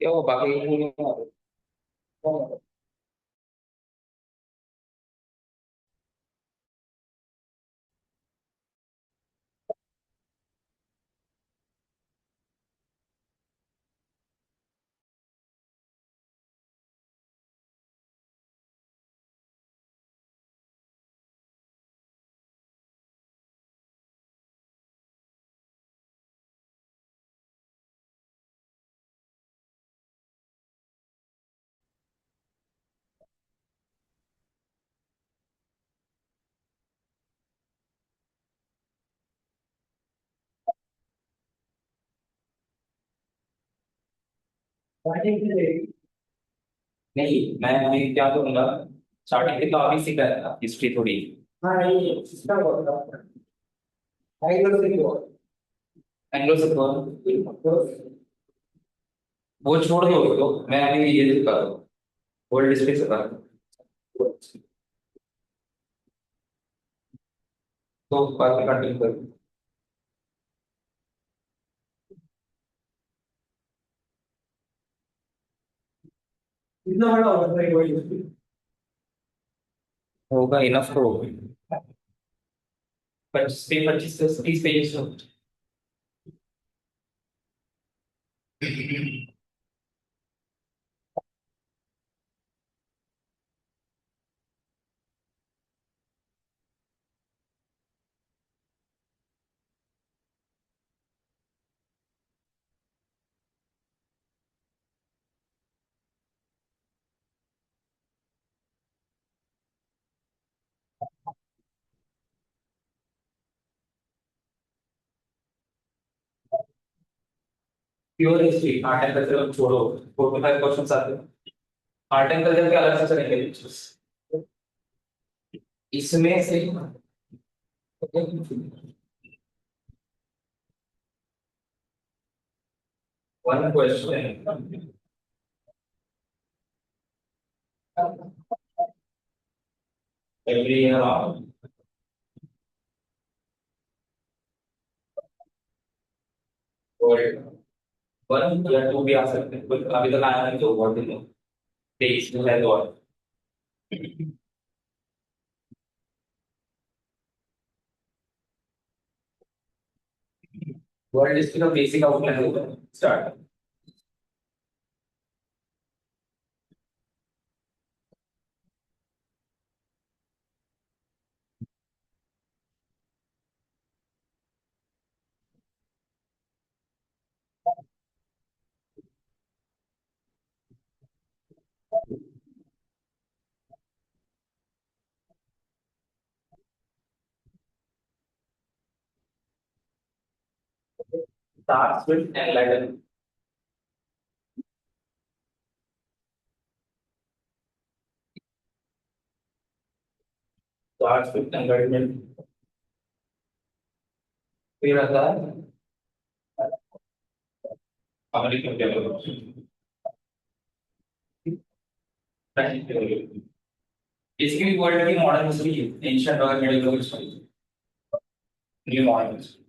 क्या वो बाकी नहीं है। नहीं, मैं अभी क्या करूंगा। स्टार्टिंग की तो अभी सीखा था हिस्ट्री थोड़ी। हाँ ये इसका बोल रहा हूँ। एंग्लो से क्यों? एंग्लो से कौन? वो छोड़ दो तो मैं अभी ये सिखा दूँ। वर्ल्ड हिस्ट्री सिखा दूँ। तो बाकी कंटिन्यू करूँ। कितना बड़ा होता है वर्ल्ड हिस्ट्री? होगा इनफ तो होगा। 25 से 30 पेजेस हो। Pure history art and culture छोड़ो। 45 क्वेश्चन आते हैं। आर्ट एंड कल्चर के अलग से चलेंगे lectures। इसमें से one question every year world. One या टू भी आ सकते हैं, but अभी तक आया नहीं तो बहुत दिन 23 में है तो और। वर्ल्ड हिस्ट्री का बेसिक आउटलाइन होगा। Start. Starts with enlightenment. Starts with enlightenment। फिर आता है अमेरिकन डेवलपमेंट। इसकी भी वर्ल्ड की मॉडर्न हिस्ट्री है, एंशिएंट और middle history. New modern history.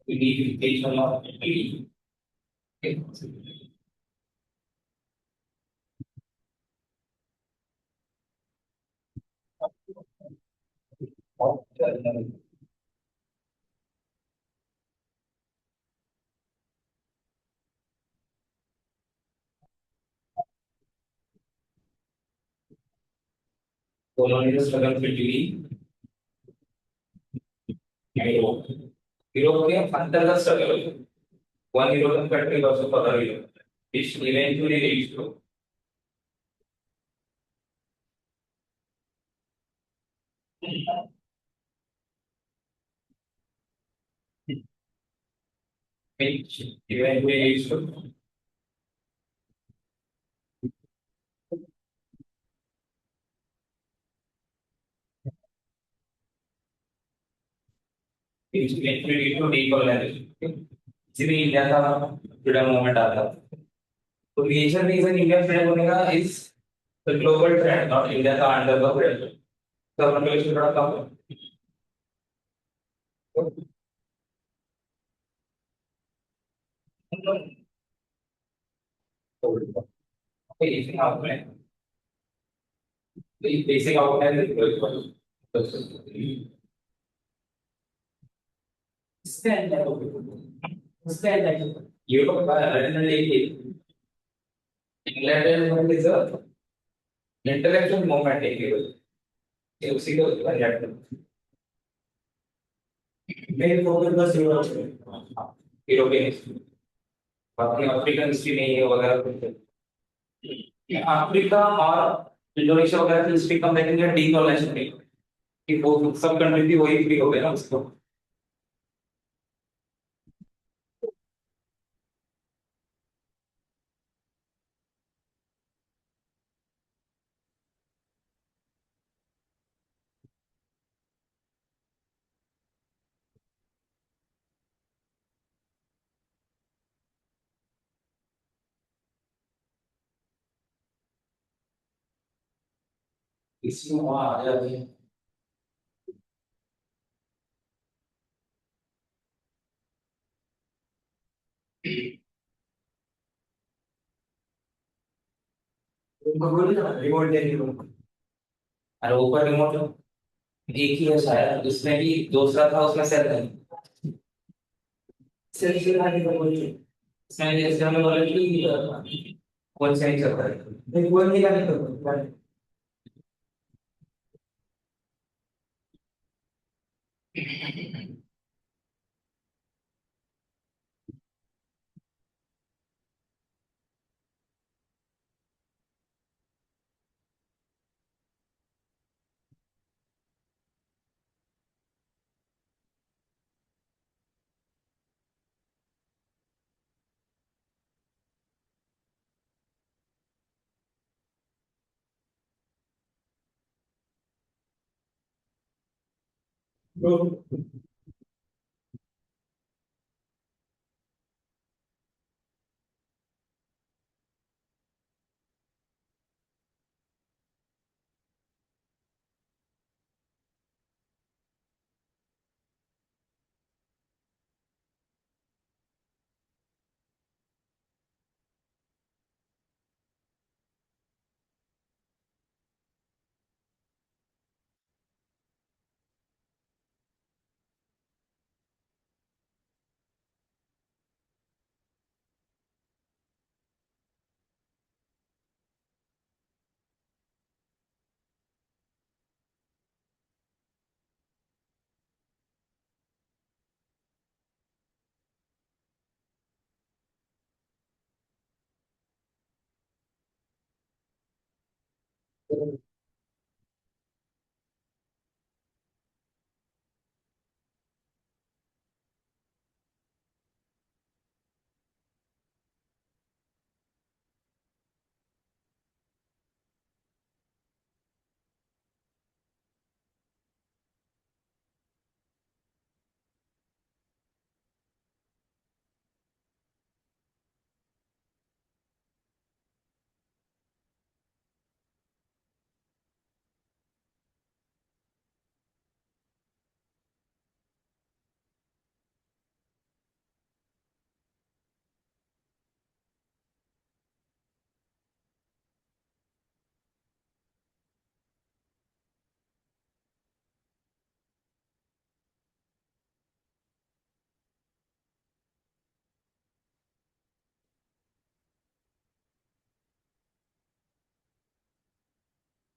unification of Italy। colonial struggle between Europe. Europe के अंतर्गत struggle. One European country versus other Europe, which eventually leads to which eventually leads to which eventually lead to decolonization। इसीलिए India का freedom movement आता है। तो major reason India freedom होने का is the global trend, not India का under the pressure. सब calculation थोड़ा कम है। बेसिक आउटलाइन बेसिक आउटलाइन इसके अंदर यूरोप का इंग्लैंड इज इंटेलेक्चुअल मूवमेंट है ये उसी को यूरोपियन बस यूरोपियन बाकी अफ्रीकन हिस्ट्री नहीं है वगैरह कुछ अफ्रीका और इंडोनेशिया वगैरह की हिस्ट्री कम देखेंगे डीकोलाइजेशन में कि वो सब कंट्री थी वही फ्री हो गए ना उसको इसमें वहां आ जाती है रिमोट रिमोट अरे ऊपर रिमोट एक ही है शायद उसमें भी दूसरा था उसमें सेल नहीं सेल से आगे का बोल इसमें जैसे हमने बोला कि कौन सा नहीं चलता है एक वन निकालने का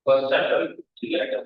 first chapter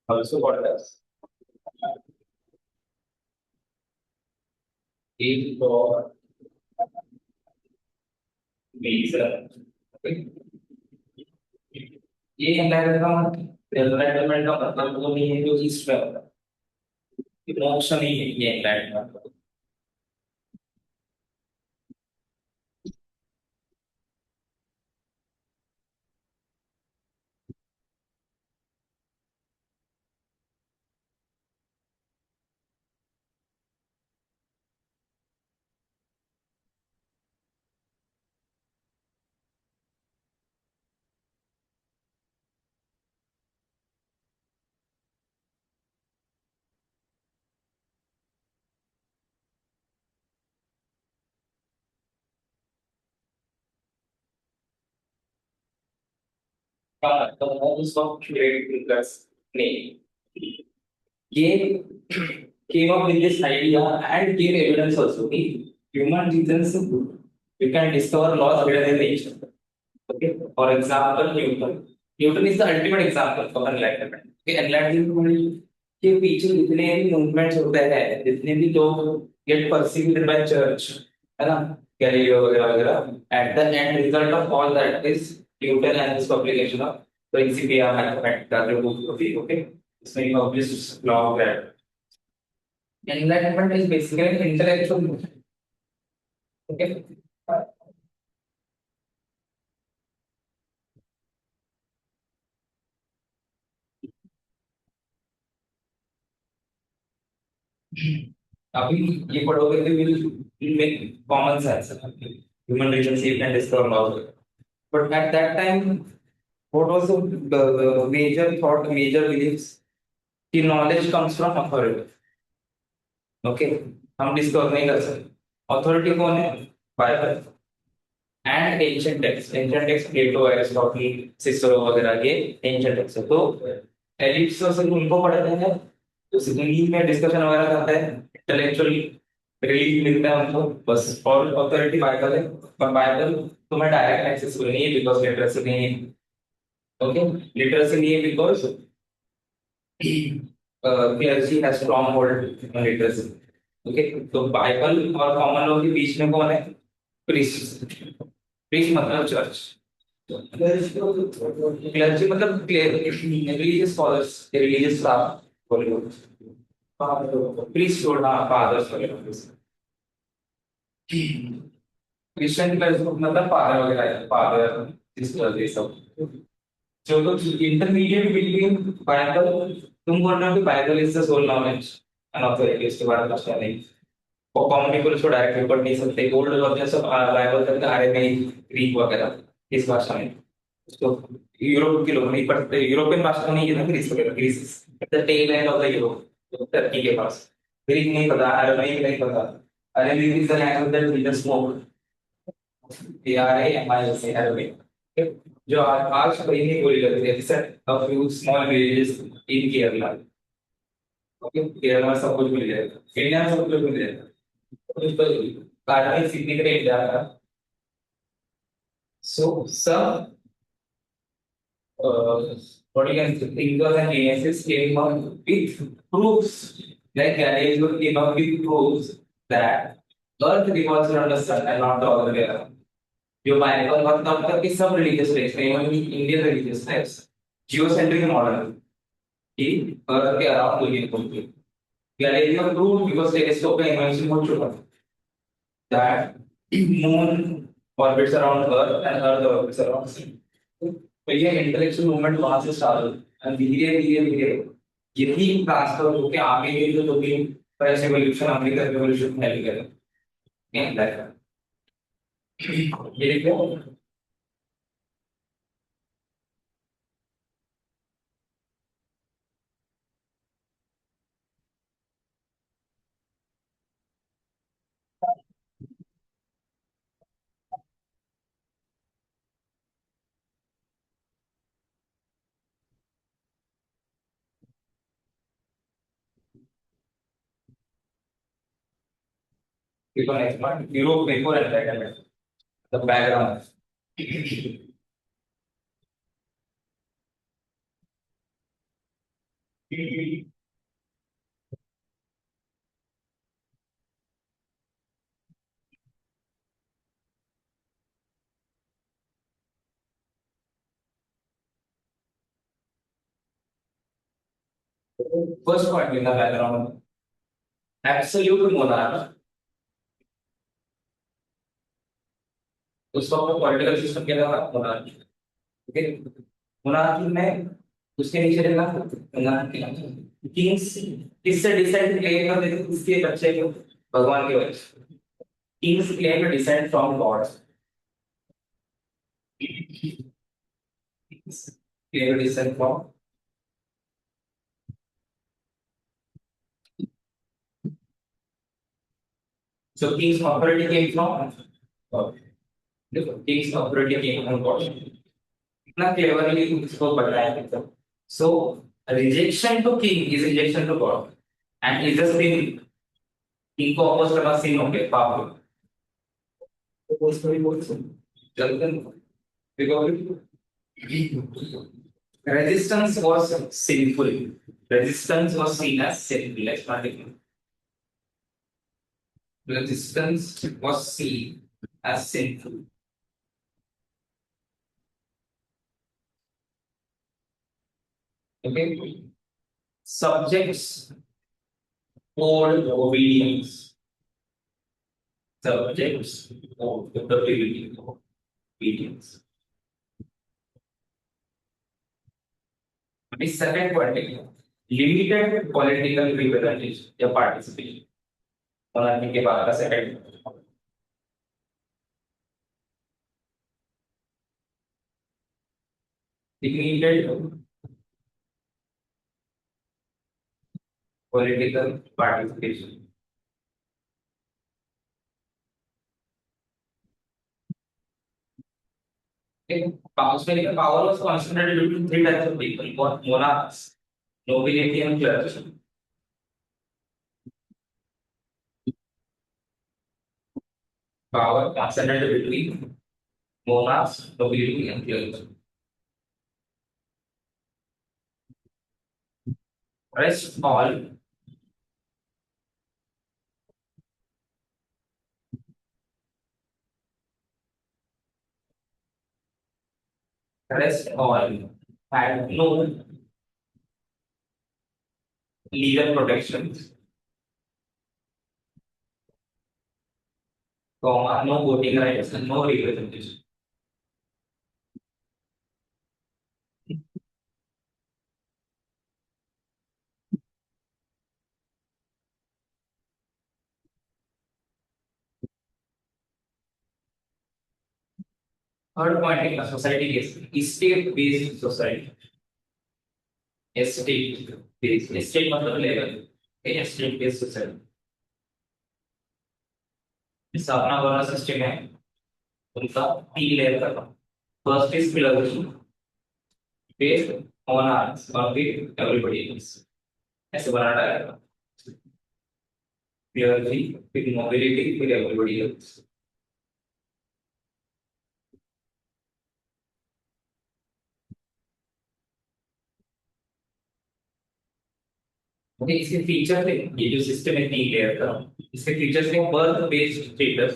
also called as A for laser. Okay. ये एनलाइटमेंट का मतलब वो नहीं है जो ईस्ट में होता है, मोक्ष नहीं है ये एनलाइटमेंट। का मतलब मोस्ट ऑफ ग्रेट thinkers ने ये came up with this idea and gave evidence also कि human reasons you can discover laws hidden in nature. Okay, for example Newton is the ultimate example of enlightenment. Okay, enlightenment के पीछे जितने भी movements होते हैं, जितने भी लोग गेट परसीव्ड बाय चर्च, है ना, गैलीलियो वगैरह वगैरह, at the end result of all that is Newton and his publication of Principia Mathematica, जो बुक थी, ओके, इसमें ही published law of that enlightenment is basically an intellectual movement. Okay, अभी ये पढ़ोगे तो will make common sense. Human relationship and discover laws. But at that time, what was the major thought, major beliefs? कि knowledge comes from authority. Okay, हम discover नहीं कर सकते. Authority कौन है? Bible and ancient text. Ancient text Plato, Aristotle, Cicero वगैरह के ancient text. तो एलिट्स से उनको पढ़ते हैं, तो उन्हीं में डिस्कशन वगैरह करते हैं, इंटेलेक्चुअली रिलीफ मिलता है उनको. बस और अथॉरिटी बाइबल है. पर बाइबल तुम्हें डायरेक्ट एक्सेसिबल नहीं है बिकॉज लिटरेसी नहीं है. ओके, लिटरेसी नहीं है because clergy has strong hold on literacy. Okay, तो बाइबल और कॉमन लॉ के बीच में कौन है? प्रीस्ट. प्रीस्ट मतलब चर्च. क्लर्जी मतलब रिलीजियस स्कॉलर्स, रिलीजियस स्टाफ बोलो. प्रीस्ट छोड़ना फादर्स वगैरह. क्रिश्चियन क्लर्जी मतलब फादर वगैरह, फादर सिस्टर ये सब. जो लोग इंटरमीडिएट बिटवीन बाइबल, तुम बोल रहे हो कि Bible is the sole knowledge and authority, उसके बारे में कुछ नहीं. और कॉमन पीपल उसको डायरेक्टली पढ़ नहीं सकते. ओल्ड वर्जन ऑफ बाइबल तक आ रहे हैं ग्रीक वगैरह इस भाषा में. तो यूरोप के लोग नहीं पढ़ते. यूरोपियन भाषा तो नहीं है ना ग्रीस वगैरह. Greece the tail end of the Europe, Turkey के पास. ग्रीक नहीं पता, अरेबिक नहीं पता. Arabic is the language that we just spoke. ARAMIC, Arabic. जो आज कहीं नहीं बोली जाती है, except a few small villages in Kerala. Okay, Kerala में सब कुछ मिल जाएगा, इंडिया में सब कुछ मिल जाएगा. तो कारण सिग्निफिकेंट इंडिया का. So some what you can thinkers and geniuses came up with proofs, like Galileo came up with proofs that Earth revolves around the sun and not the other way around. जो Bible और तब तक के सब religious text, even Indian religious text geocentric model की अर्थ के around घूमने को. गैलीलियो प्रूव बिकॉज़ टेलीस्कोप का इन्वेंशन हो चुका that moon orbits around earth and earth orbits around sun. तो ये इंटेलेक्चुअल मूवमेंट वहां से स्टार्ट हुआ, एंड धीरे धीरे धीरे यही ट्रांसफर होकर आगे के जो भी fresh evolution, American revolution help करेगा. ये देखो, देखो next point, Europe before enlightenment, the background. First point in the background, absolute monarch. उसको अपना पॉलिटिकल सिस्टम क्या था, monarchy. Okay, monarchy में उसके नीचे देखना किंग्स किससे डिसेंड क्लेम करते थे, उसके बच्चे को भगवान के वजह, kings claim descend from gods, claim descend from, so king's authority came from God. King's authority came from God. इतना क्लेवरली उसको बताया था. So rejection to king is rejection to God, and is a sin. king को oppose करना sin हो गया, पाप हो गया. तो वो स्टोरी बहुत जल्दी because resistance was sinful. Resistance was seen as sinful. Let's not ignore. Resistance was seen as sinful. Okay. Subjects owed obedience. Subjects owed obedience. The second point is limited political representation या participation. monarchy के बाद का second limited political participation. उसमें power was concentrated between three types of people: monarchs, nobility, and clergy. Power concentrated between monarchs, nobility, and clergy. Rest all had no legal protections, no voting rights, and no representation. Third point in the society is state-based society. State-based. State मतलब level. State-based society. इस अपना वाला system है, उनका तीन level का. First is philosophy, based on arts, और फिर everybody else. ऐसे बनाना है. Philosophy, फिर mobility, फिर everybody else. ओके, इसके फीचर थे, ये जो सिस्टम है तीन लेयर का, इसके फीचर्स थे birth based status,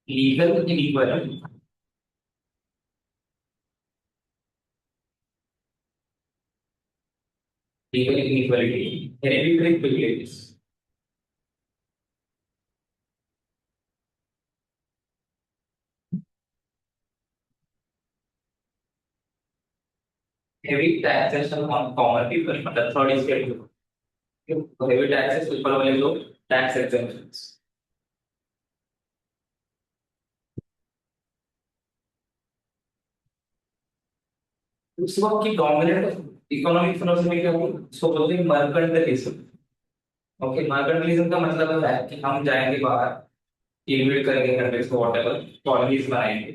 legal inequality, legal inequality, hereditary privileges. heavy taxation on common people, मतलब थर्ड इज heavy taxes ऊपर वाले लोग टैक्स exemptions. उस वक्त की डोमिनेंट इकोनॉमिक फिलोसफी क्या थी, उसको बोलते हैं मर्केंटलिज्म. ओके, मर्केंटलिज्म का मतलब है कि हम जाएंगे बाहर, इन्वेस्ट करेंगे कंट्रीज को, व्हाटएवर कॉलोनीज बनाएंगे,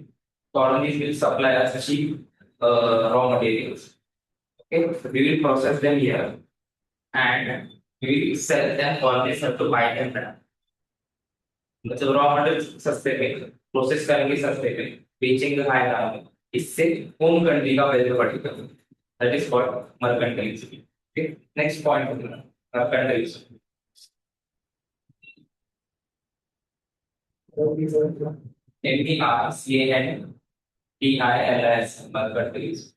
colonies will supply us cheap raw materials. Okay, we will process them here and we will sell them, colonies have to buy them back. मतलब रॉ मटेरियल सस्ते में, प्रोसेस करेंगे सस्ते में, बेचेंगे हाई दाम में, इससे होम कंट्री का वैल्यू बढ़ेगा. That is called mercantilism. Okay, next point mercantilism. MERCANTILS mercantilism।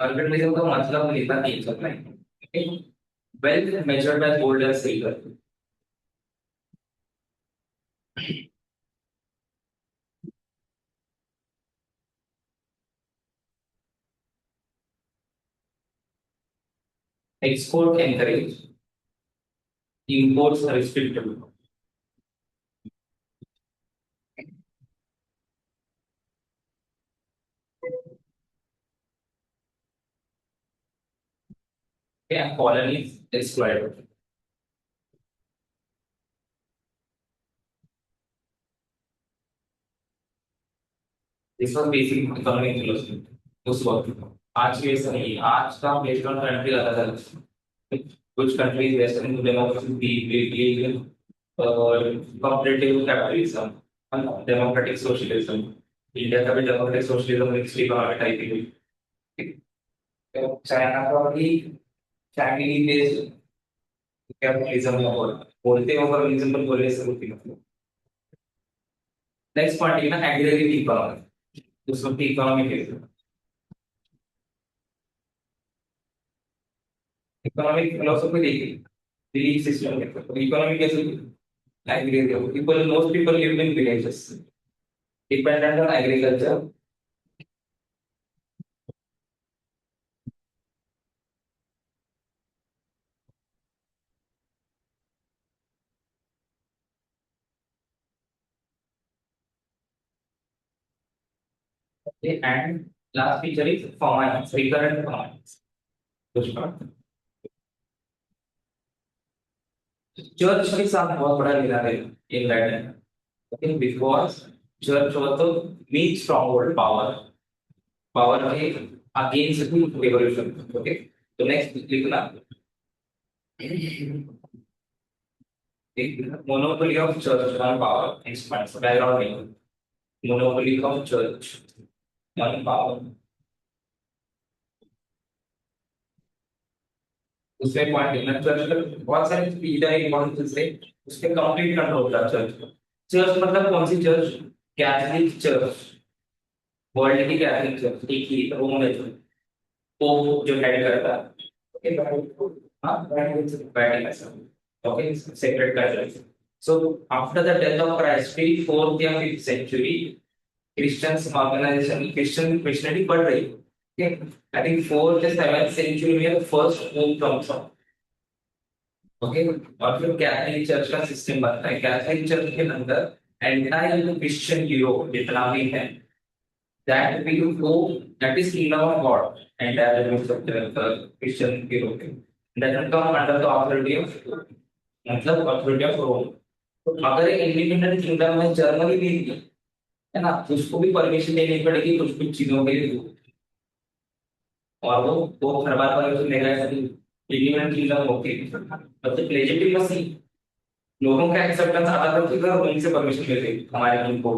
mercantilism का मतलब लिखा तीन सब line. Wealth measured by gold and silver. Export encourage, imports restricted। Yeah, colonies exploited। This was basic economic philosophy उस वक्त। आज की वैसा नहीं है। आज का बेस्ड ऑन कंट्री अलग अलग है। कुछ कंट्रीज वेस्टर्न डेमोक्रेसी लीगल और cooperative capitalism, democratic socialism. India का भी democratic socialism mixed economy type की हुई। तो चाइना का भी फैमिली बेस्ड कैपिटलिज्म बोलते हैं, पर रिजनेबल बोलने से होती है। नेक्स्ट पॉइंट है ना एग्रीगेटिव इकोनॉमी। दूसरों की इकोनॉमी के इकोनॉमिक फिलोसफी देखिए, बिलीफ सिस्टम के इकोनॉमी कैसे aggregative people, most people live in villages dependent on agriculture. And last feature is finance, recurrent finance. Church के साथ बहुत बड़ा लेना है in Latin. Okay, because church was the main stronghold power, power के against revolution. Okay, तो नेक्स्ट लिखना monopoly of church on power expense background नहीं। Monopoly of church on power. दूसरे पॉइंट लिखना चर्च का बहुत सारे इधर इंपॉर्टेंट से उसके कंप्लीट कंट्रोल होता है चर्च का। चर्च मतलब कौन सी चर्च? कैथोलिक चर्च, वर्ल्ड की कैथोलिक चर्च एक ही रोम में जो पोप जो हेड करता है। ओके, हाँ Vatican. Okay, sacred church. So after the death of Christ, till fourth या fifth century, Christians organization, Christianity बढ़ रही है। Okay, I think fourth या seventh century में the first pope comes up. Okay, और फिर कैथोलिक चर्च का system बनता है। कैथोलिक चर्च के अंदर एंटायर क्रिश्चियन यूरोप जितना भी है, that will go, that is kingdom of God, entire Christian Europe, that will come under the authority of, मतलब authority of Rome। तो अगर एक इंडिपेंडेंट किंगडम में जर्मनी भी है ना, तो उसको भी परमिशन लेनी पड़ेगी कुछ कुछ चीजों के लिए। और वो हर बार परमिशन लेगा ऐसा नहीं। इंडिपेंडेंट किंगडम होती है मतलब लेजिटिमेसी, लोगों का एक्सेप्टेंस आता था कि अगर उनसे परमिशन मिल गई हमारे उनको,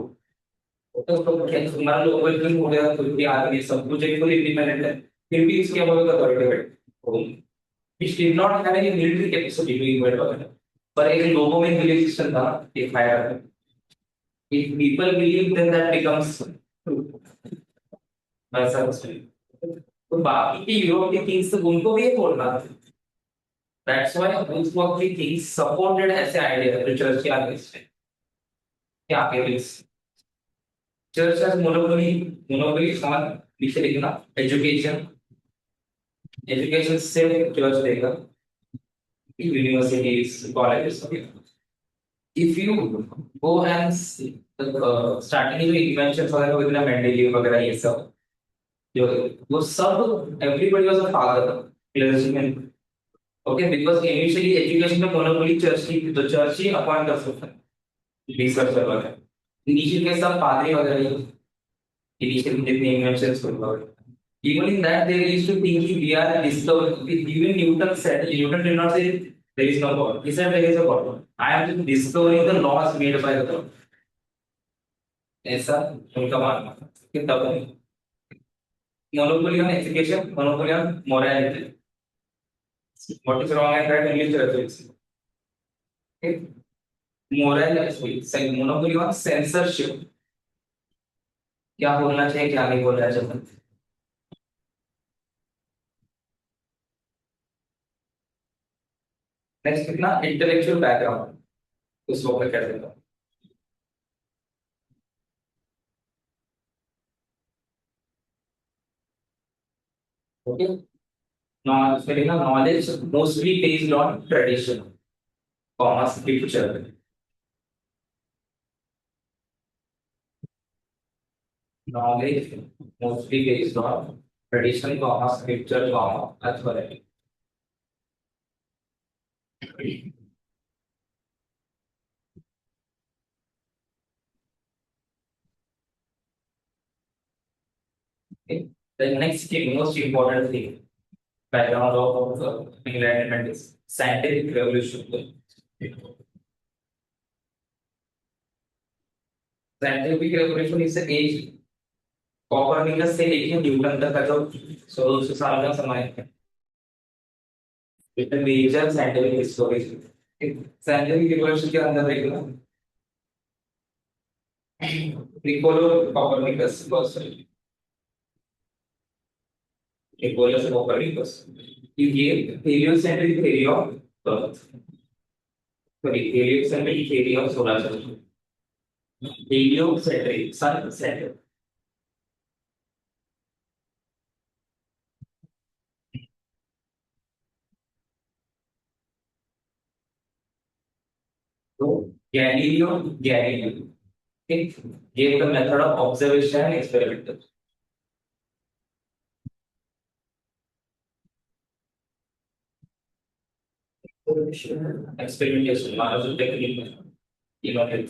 तो उसको क्या हमारा लोग वेलकम हो गया, खुद की आदमी सब कुछ एक फुल इंडिपेंडेंट है। फिर भी इसके अलावा अथॉरिटी है, which did not have any military capacity to invade वगैरह, पर एक लोगों में बिलीफ सिस्टम था, एक higher. if people believe then that becomes true, वैसा कुछ नहीं। तो बाकी के यूरोप के किंग्स उनको भी ये बोलना था। That's why उस वक्त के किंग्स सपोर्टेड ऐसे आइडिया जो चर्च के अगेंस्ट है। क्या against church as monopoly, monopoly समान पीछे लिखना। एजुकेशन, एजुकेशन से चर्च देगा, universities, colleges। If you go and see starting जो inventions वगैरह हुए थे ना, मेंडेलियव वगैरह ये सब, जो वो सब everybody was a father clergyman। Okay, because initially education में monopoly church की, तो church ही अपॉइंट कर सकता है रिसर्च वगैरह। इनिशियल के सब पादरी वगैरह ही, इनिशियल जितने इन्वेंशंस हुए। Even in that, they used to think we are discovered. Even Newton said, Newton did not say there is no God. He said there is a God. I am just discovering the laws made by the God. ऐसा उनका मानना था कि तब monopoly on education, monopoly on morality. What is wrong and right only churches. Okay. Monopoly और censorship, क्या बोलना चाहिए क्या नहीं बोलना चाहिए। नेक्स्ट कितना इंटेलेक्चुअल बैकग्राउंड, उस वो पे कैसे था। ओके, फिर ना knowledge mostly based on tradition, comma scripture. Knowledge mostly based on tradition, comma scripture, comma authority. The next most important thing, background of enlightenment is scientific revolution. Scientific revolution is the age Copernicus से लेके Newton तक का जो 1600 साल का समय है, it major scientific story. Scientific revolution के अंदर देखना, निकोलो कॉपरनिकस बस, Nicholas Copernicus, he gave heliocentric theory of earth, sorry, heliocentric theory of solar system, heliocentric sun centered। तो गैलीलियो गैलीलियो ठीक gave the method of observation and experimental। experimentation मानो जो technique में innovative.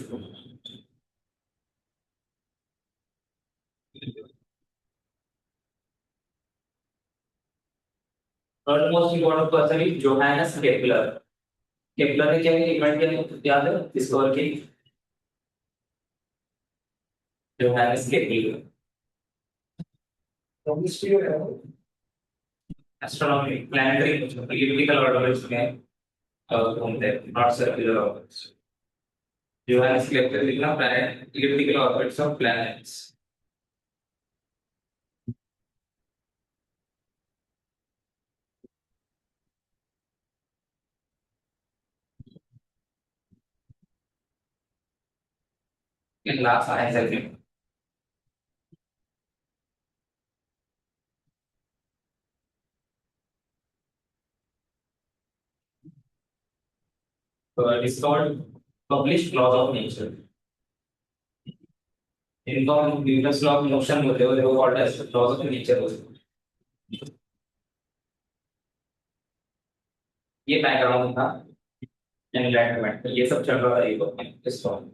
Third most important person is Johannes Kepler. Kepler ने क्या invent किया याद है डिस्कवर की, Johannes Kepler. Astronomy planetary elliptical orbits में घूमते हैं, not circular orbits. Johannes Kepler लिखना planet elliptical orbits of planets. इन लास्ट आंसर में discovered publish laws of nature, इनको हम न्यूटन्स लॉ ऑफ मोशन बोलते हैं, वो called as laws of nature होते हैं। ये बैकग्राउंड था एनलाइटमेंट, ये सब चल रहा था ये तो इस form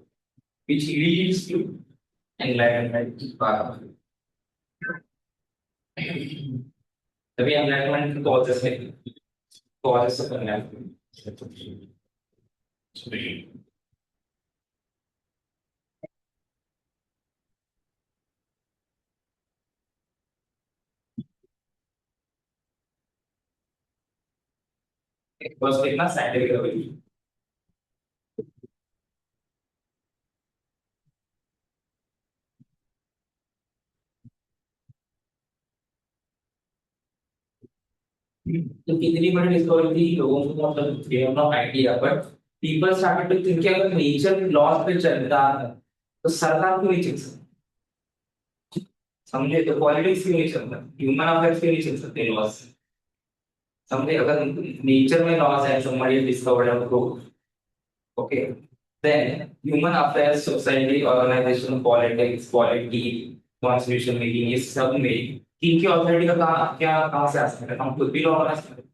which leads to enlightenment path। तभी एनलाइटमेंट की कॉजेस है, कॉजेस ऑफ एनलाइटमेंट। फर्स्ट देखना साइंटिफिक रेवोल्यूशन। तो कितनी बड़ी डिस्कवरी थी, लोगों को मतलब they have no idea, but people started to think कि अगर नेचर लॉज पे चलता है तो सरकार क्यों नहीं चल सकती। समझे, तो पॉलिटिक्स क्यों नहीं चलता, ह्यूमन अफेयर्स क्यों नहीं चल सकते लॉज। समझे, अगर नेचर में लॉज है, somebody discovered a proof, okay, then human affairs, society, organization, politics, polity, constitution making, ये सब में इनकी अथॉरिटी का कहाँ से आ सकता है, हम खुद भी लॉ बना सकते हैं।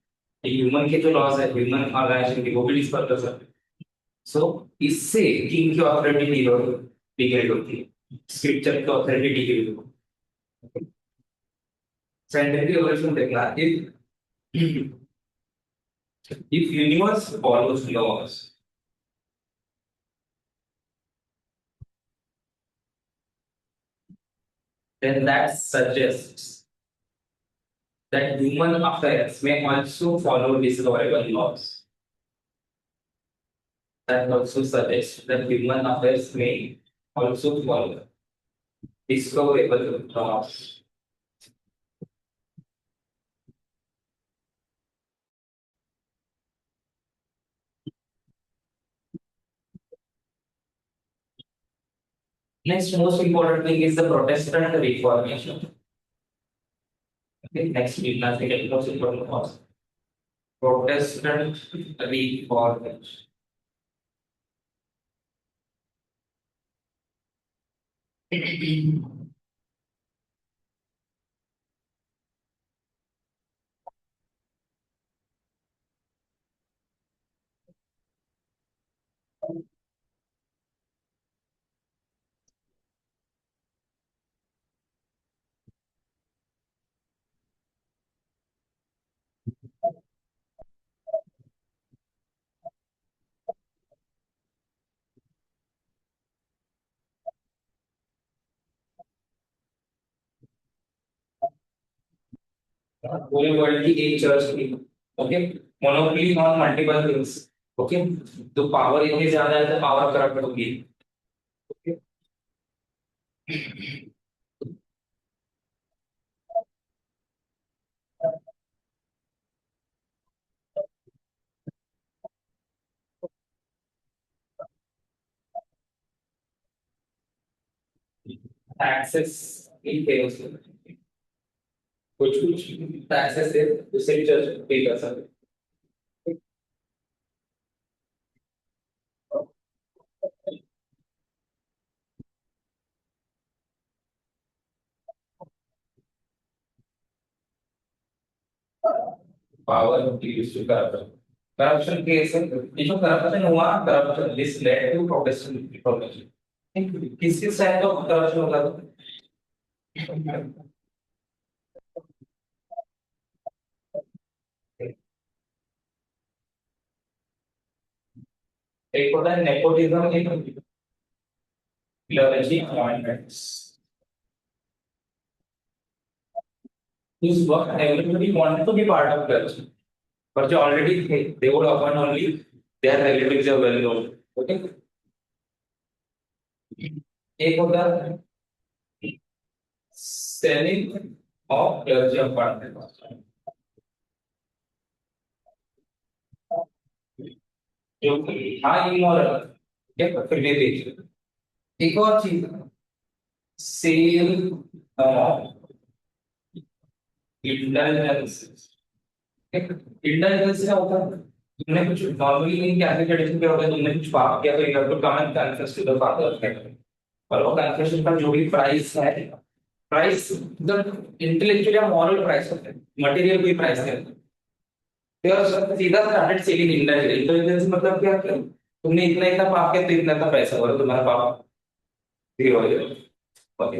ह्यूमन के जो लॉज है, ह्यूमन ऑर्गेनाइजेशन के, वो भी डिस्कवर कर सकते हैं। सो इससे किंग की अथॉरिटी डिग्रेड होती है, स्क्रिप्चर की अथॉरिटी डिग्रेड होती है। साइंटिफिक एवोल्यूशन देखना, if universe follows laws, then that suggests that human affairs may also follow discoverable laws। that also suggests that human affairs may also fall discoverable from us. Next, most important thing is the Protestant Reformation. Okay, next, we will take most important cause. Protestant Reformation. पूरे world की एक church थी. Okay, monopoly on multiple things. Okay, तो power इतनी ज्यादा है तो power corrupt होगी. ओके, टैक्सेस ही थे उसमें. कुछ कुछ टैक्सेस थे उससे भी चर्च पे कर सकते. Power use to corruption. Corruption case है, ये जो करप्शन हुआ, corruption this led to Protestant reformation. किस किस टाइप का करप्शन होगा? एक होता है नेपोटिज्म, एक क्लर्जी अपॉइंटमेंट्स. उस वक्त everybody wanted to be part of clergy, पर जो ऑलरेडी थे they would appoint only their relatives are well known. Okay, एक होता है सेलिंग ऑफ क्लर्जी अपॉइंटमेंट, जो कि हाँ इमोरल. ठीक है, फिर भी देखिए एक और चीज, सेल इंटेलिजेंस. इंटेलिजेंस क्या होता है? तुमने कुछ नॉर्मली नहीं, क्या ट्रेडिशन पे होता है, तुमने कुछ पाप किया तो you have to come and confess to the father. और वो कन्फेशन का जो भी प्राइस है, प्राइस मतलब इंटेलेक्चुअल या मॉरल प्राइस होता है, मटेरियल कोई प्राइस नहीं होता. तो यार सीधा स्टार्टेड सेलिंग इंटेलिजेंस. इंटेलिजेंस मतलब क्या कि तुमने इतना इतना पाप किया तो इतना इतना पैसा भरो, तुम्हारा पाप जीरो हो जाएगा. Okay.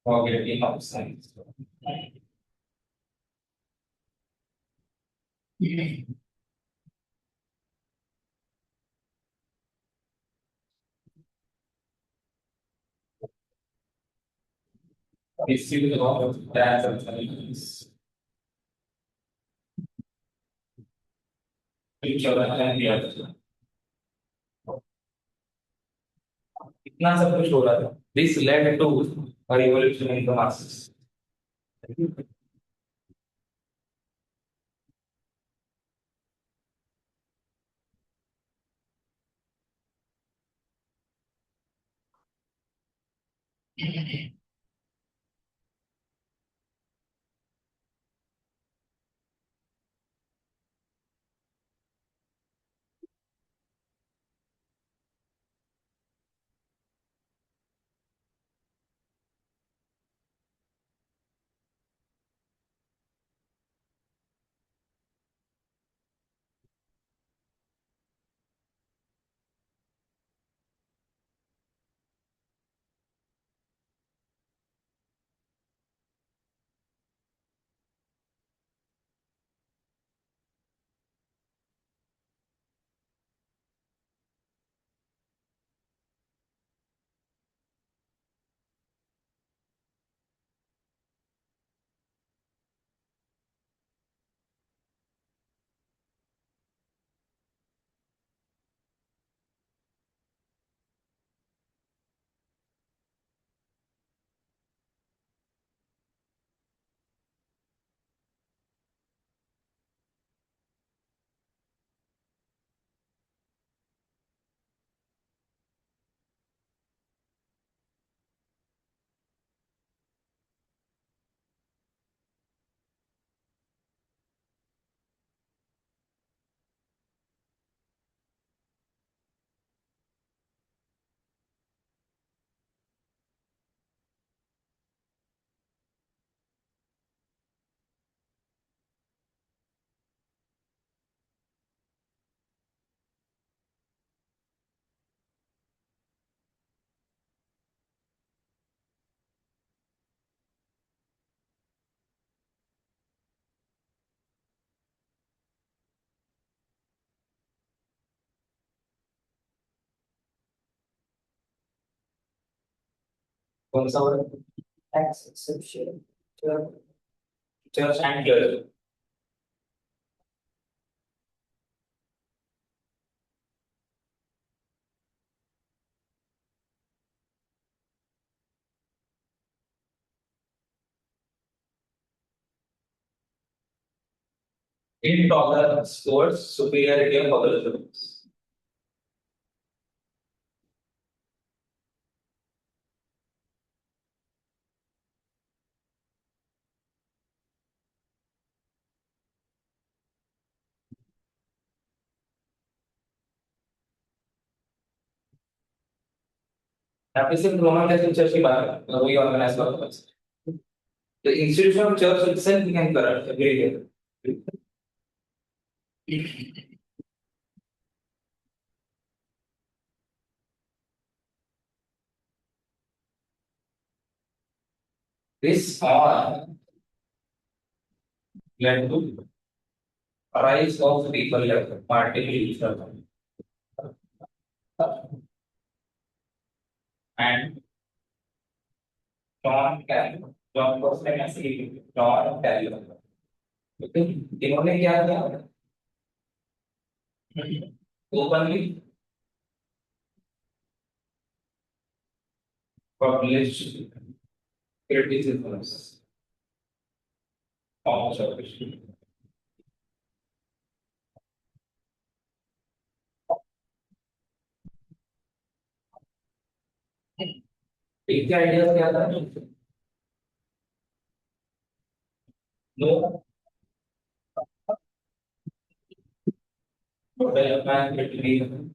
Forgetting of science. Misuse of tax and services. Insurance and the others. इतना सब कुछ हो रहा था. This led to a revolution in the masses. कौन सा word? Exception, church and church. Intolerance towards superiority of other humans. यहाँ पे सिर्फ रोमन कैथोलिक चर्च की बात है, वही ऑर्गेनाइज करता है। The institution of church itself became corrupt. Agree here. This all led to rise of people like Martin Luther and John Calvin. John was famous John Calvin. Okay, इन्होंने क्या किया? Openly published criticisms of church. एक idea क्या था? No development between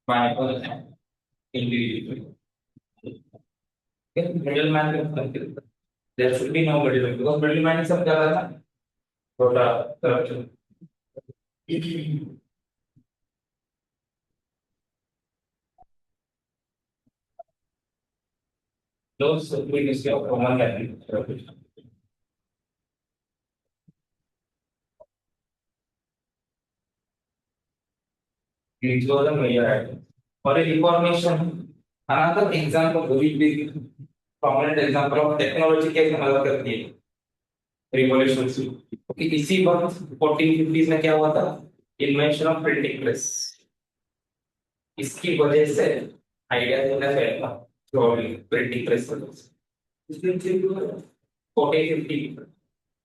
Bible and individual. Middleman, there should be no middleman because middleman is सब क्या था? छोटा corruption. Those supremacy of Roman Catholic. It was a major item. For a reformation, another example, very big, prominent example of technology के इस्तेमाल करती है revolution से। Okay, इसी वक्त 1450s में क्या हुआ था? Invention of printing press. इसकी वजह से आइडिया जो है फैला प्रिंटिंग प्रेस। 1450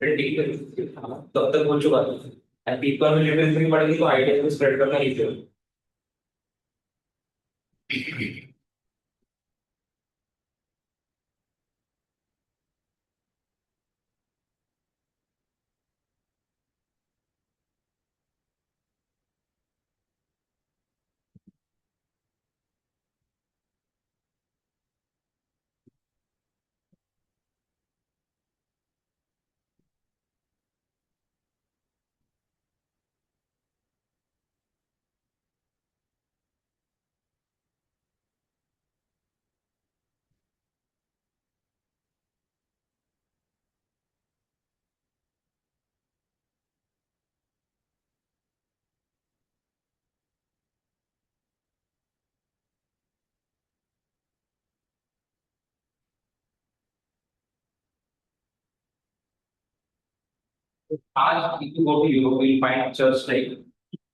प्रिंटिंग प्रेस तब तक हो चुका था एंड पीपल में लिटरेसी बढ़ेगी तो आइडिया को स्प्रेड करना इजी हो। आज if you go to Europe, you find church like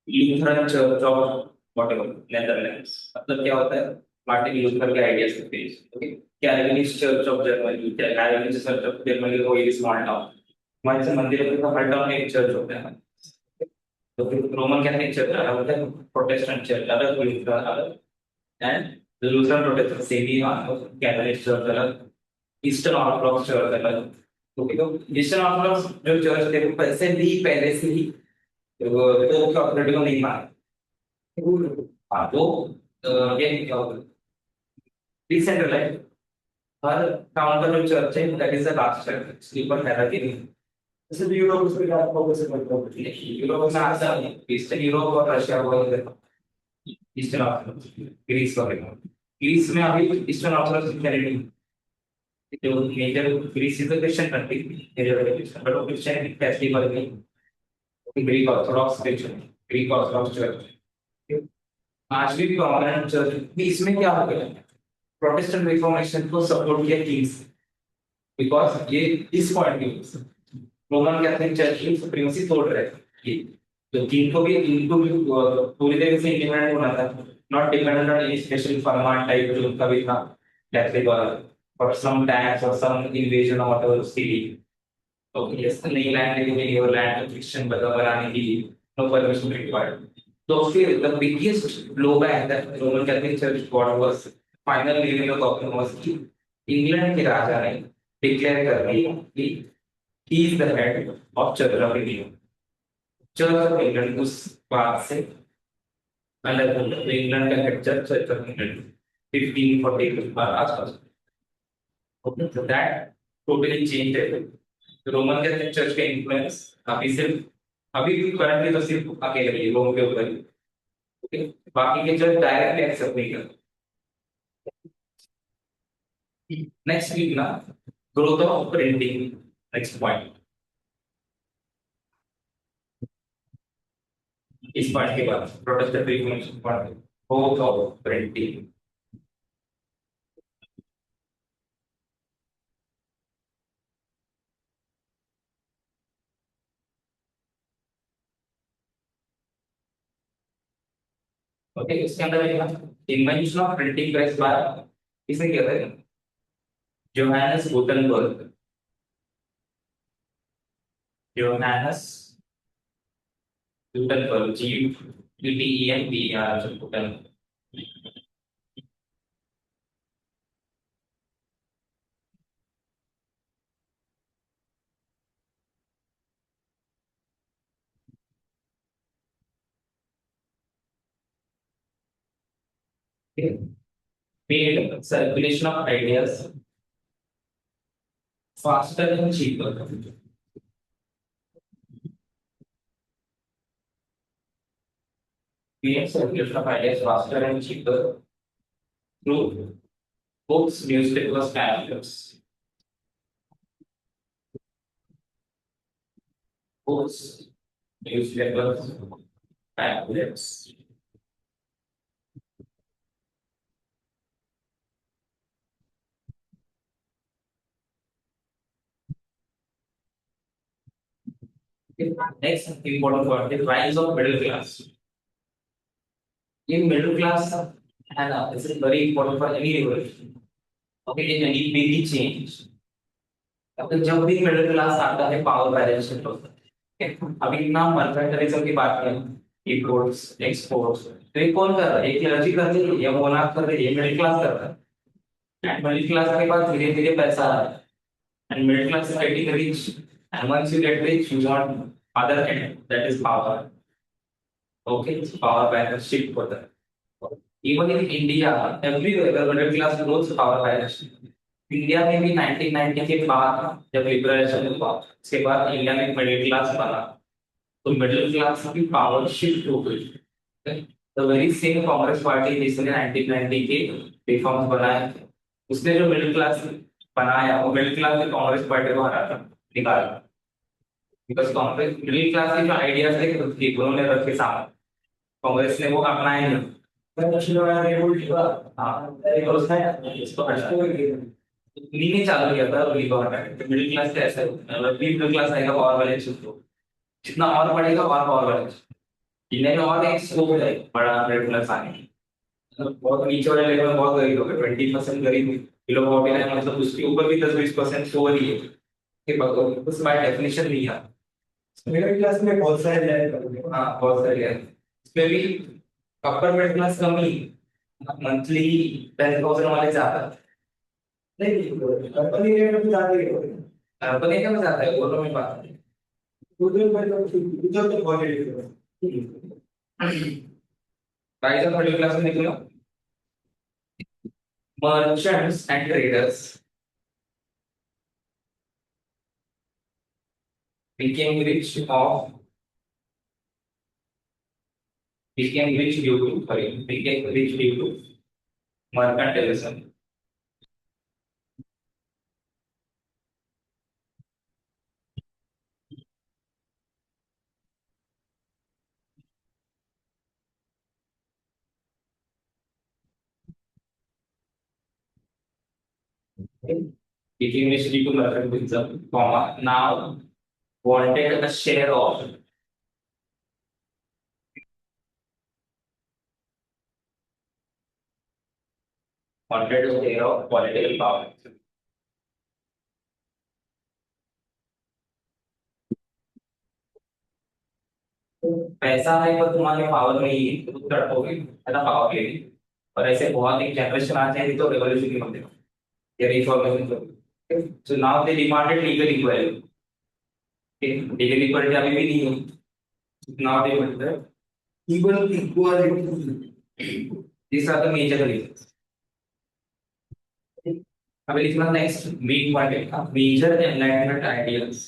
Lutheran Church or whatever, Netherlands. मतलब क्या होता है? मार्टिन लूथर के आइडियाज के base. Okay, Calvinist church of Germany, Calvinist church of Germany को ये स्मॉल टाउन, हमारे से मंदिरों के हर टाउन में एक चर्च होता है। तो फिर रोमन कैथोलिक चर्च अलग होता है, प्रोटेस्टेंट चर्च अलग, लूथरन अलग, and Lutheran Protestant semi Catholic church अलग, ईस्टर्न ऑर्थोडॉक्स चर्च अलग। ओके, तो ईस्टर्न ऑर्थोडॉक्स जो चर्च थे वो पहले से ही तो क्या ऑथोरिटी को नहीं माना। हाँ, तो ये क्या होगा? डिसेंट्रलाइज, हर टाउन का जो चर्च है that is the last church, sleeper hierarchy नहीं। जैसे यूरोप में क्या फोकस करता है? यूरोप में आता है ईस्टर्न यूरोप और रशिया को इधर ईस्टर्न ऑर्थोडॉक्स, ग्रीस वगैरह। ग्रीस में अभी ईस्टर्न ऑर्थोडॉक्स क्रिश्चियनिटी जो major, Greece is a Christian country, major Christian but Christianity festival में Greek orthodox Christian, Greek orthodox church. आज भी प्रोमिनेंट चर्च इसमें क्या हो गया, प्रोटेस्टेंट रिफॉर्मेशन को सपोर्ट किया किंग्स, बिकॉज ये इस पॉइंट की वजह से रोमन कैथोलिक चर्च की सुप्रीमेसी तोड़ रहे थे कि तो किंग को भी पूरी तरह से इंडिपेंडेंट होना था, not dependent on any special Farman type जो उनका भी था कैथलिक वाला, और सम टैक्स और सम इन्वेजन ऑफ अदर सिटी। तो यस नई लैंड लेके गई और लैंड क्रिश्चियन बनाने की नो परमिशन रिक्वायर्ड। तो फिर the biggest blowback that Roman Catholic church got was final leaving the government was कि इंग्लैंड के राजा ने डिक्लेयर कर दिया कि he is the head of church of India. Church of England उस बात से अलग हो गया, तो इंग्लैंड का head church church of England 1540 के आसपास। Okay, so that totally changed it. Roman Catholic church का इन्फ्लुएंस अभी सिर्फ अभी भी करंटली तो सिर्फ अकेले ही रोम के ऊपर ही, ओके, बाकी के चर्च डायरेक्टली एक्सेप्ट नहीं करते। नेक्स्ट वीक ना, growth of printing, next point, इस पॉइंट के बाद Protestant reformation point, growth of printing. Okay, इसके अंदर एक invention of printing press by किसे कहते हैं, Johannes Gutenberg, Johannes Gutenberg, GUTENBERG, Gutenberg. Made circulation of ideas faster and cheaper. Made circulation of ideas faster and cheaper through books, newspapers, pamphlets. Books, newspapers, pamphlets. Next important point, the rise of middle class. In middle class, and this is very important for any revolution. Okay, in any big change. अब जब भी middle class आता है power balance shift होता है। अभी ना mercantilism की बात करें, इंपोर्ट्स एक्सपोर्ट्स, तो ये कौन कर रहा है, एक क्लर्जी कर रही है या मोनार्क कर रही है, मिडिल क्लास कर रहा है। एंड मिडिल क्लास के पास धीरे धीरे पैसा आ रहा है, and middle class is getting rich, and once you get rich you want other and that is power. Okay, power balance shift होता है। Even in India everywhere middle class growth power balance. India में भी 1990 के बाद जब liberalisation हुआ, उसके बाद इंडिया में मिडिल क्लास बना, तो मिडिल क्लास की पावर शिफ्ट हो गई। The very same Congress party जिसने 1990 के रिफॉर्म्स बनाए थे, उसने जो मिडिल क्लास बनाया वो मिडिल क्लास ने कांग्रेस पार्टी को हरा था, निकाला। बिकॉज कांग्रेस मिडिल क्लास के जो आइडियाज थे खुद के उन्होंने रखे सामने, कांग्रेस ने वो अपनाए नहीं। हाँ, एक और उसने इसको हटाया, लीने चालू किया था अगली गवर्नमेंट। मिडिल क्लास का ऐसा मिडिल क्लास आएगा पावर वाले क्षेत्रों, जितना और बढ़ेगा और पावर वाले इंडिया में और एक स्कोप है बड़ा मिडिल क्लास आने की। मतलब बहुत नीचे वाले लेवल में बहुत गरीब लोग 20% गरीब बिलो पॉवर्टी लाइन, मतलब उसके ऊपर भी 10-20% पोवर ही है कि उस बाय डेफिनेशन नहीं है। मिडिल क्लास में बहुत सारे लेवल, हाँ बहुत सारे हैं, इसमें भी अपर मिडिल क्लास कम ही, मंथली 10,000 वाले ज्यादा। नहीं अर्बन एरिया में भी ज्यादा ही हो रही है, अर्बन एरिया में ज्यादा है, बोलो मैं बात उधर उधर तो बहुत है। rise of middle class में निकलो, merchants and traders became rich of became rich due to sorry became rich due to mercantilism. Okay. Teaching history to mathematics, comma. Now wanted a share of wanted a share of political power. पैसा है पर तुम्हारे power नहीं है तो तुम तड़पोगे ऐसा power लेगी और ऐसे बहुत एक जनरेशन आ जाएगी तो रेवोल्यूशन की बनते या रिफॉर्मेशन तो so now they demanded legal equality legal equality अभी भी नहीं है now they wanted legal equality this are the major reasons अभी लिखना नेक्स्ट मेन पॉइंट है major enlightenment ideals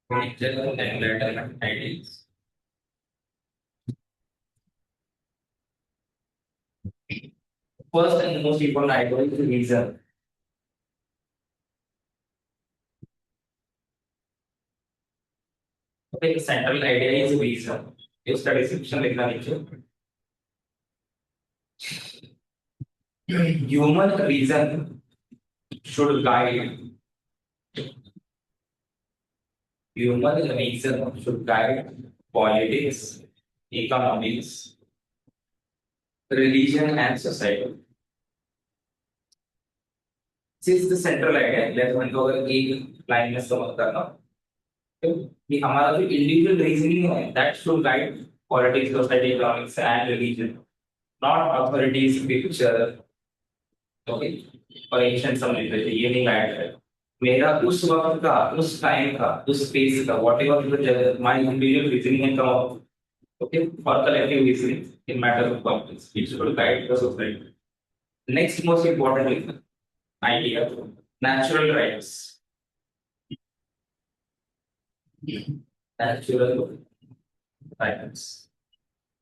major enlightenment ideals first and most important ideal is reason. Okay, the central idea is reason. You study description लिखना नीचे. Human reason should guide. Human reason should guide politics, economics, religion, and society. This is the central idea. Let's go over एक line में समझ करना. कि हमारा जो individual reasoning है that should guide politics society economics and religion not authorities picture okay और ancient समझ ये नहीं गाइड है मेरा उस वक्त का उस टाइम का उस स्पेस का whatever my individual reasoning and come okay और collective reasoning in matter of politics it should guide the society next most important idea natural rights natural rights.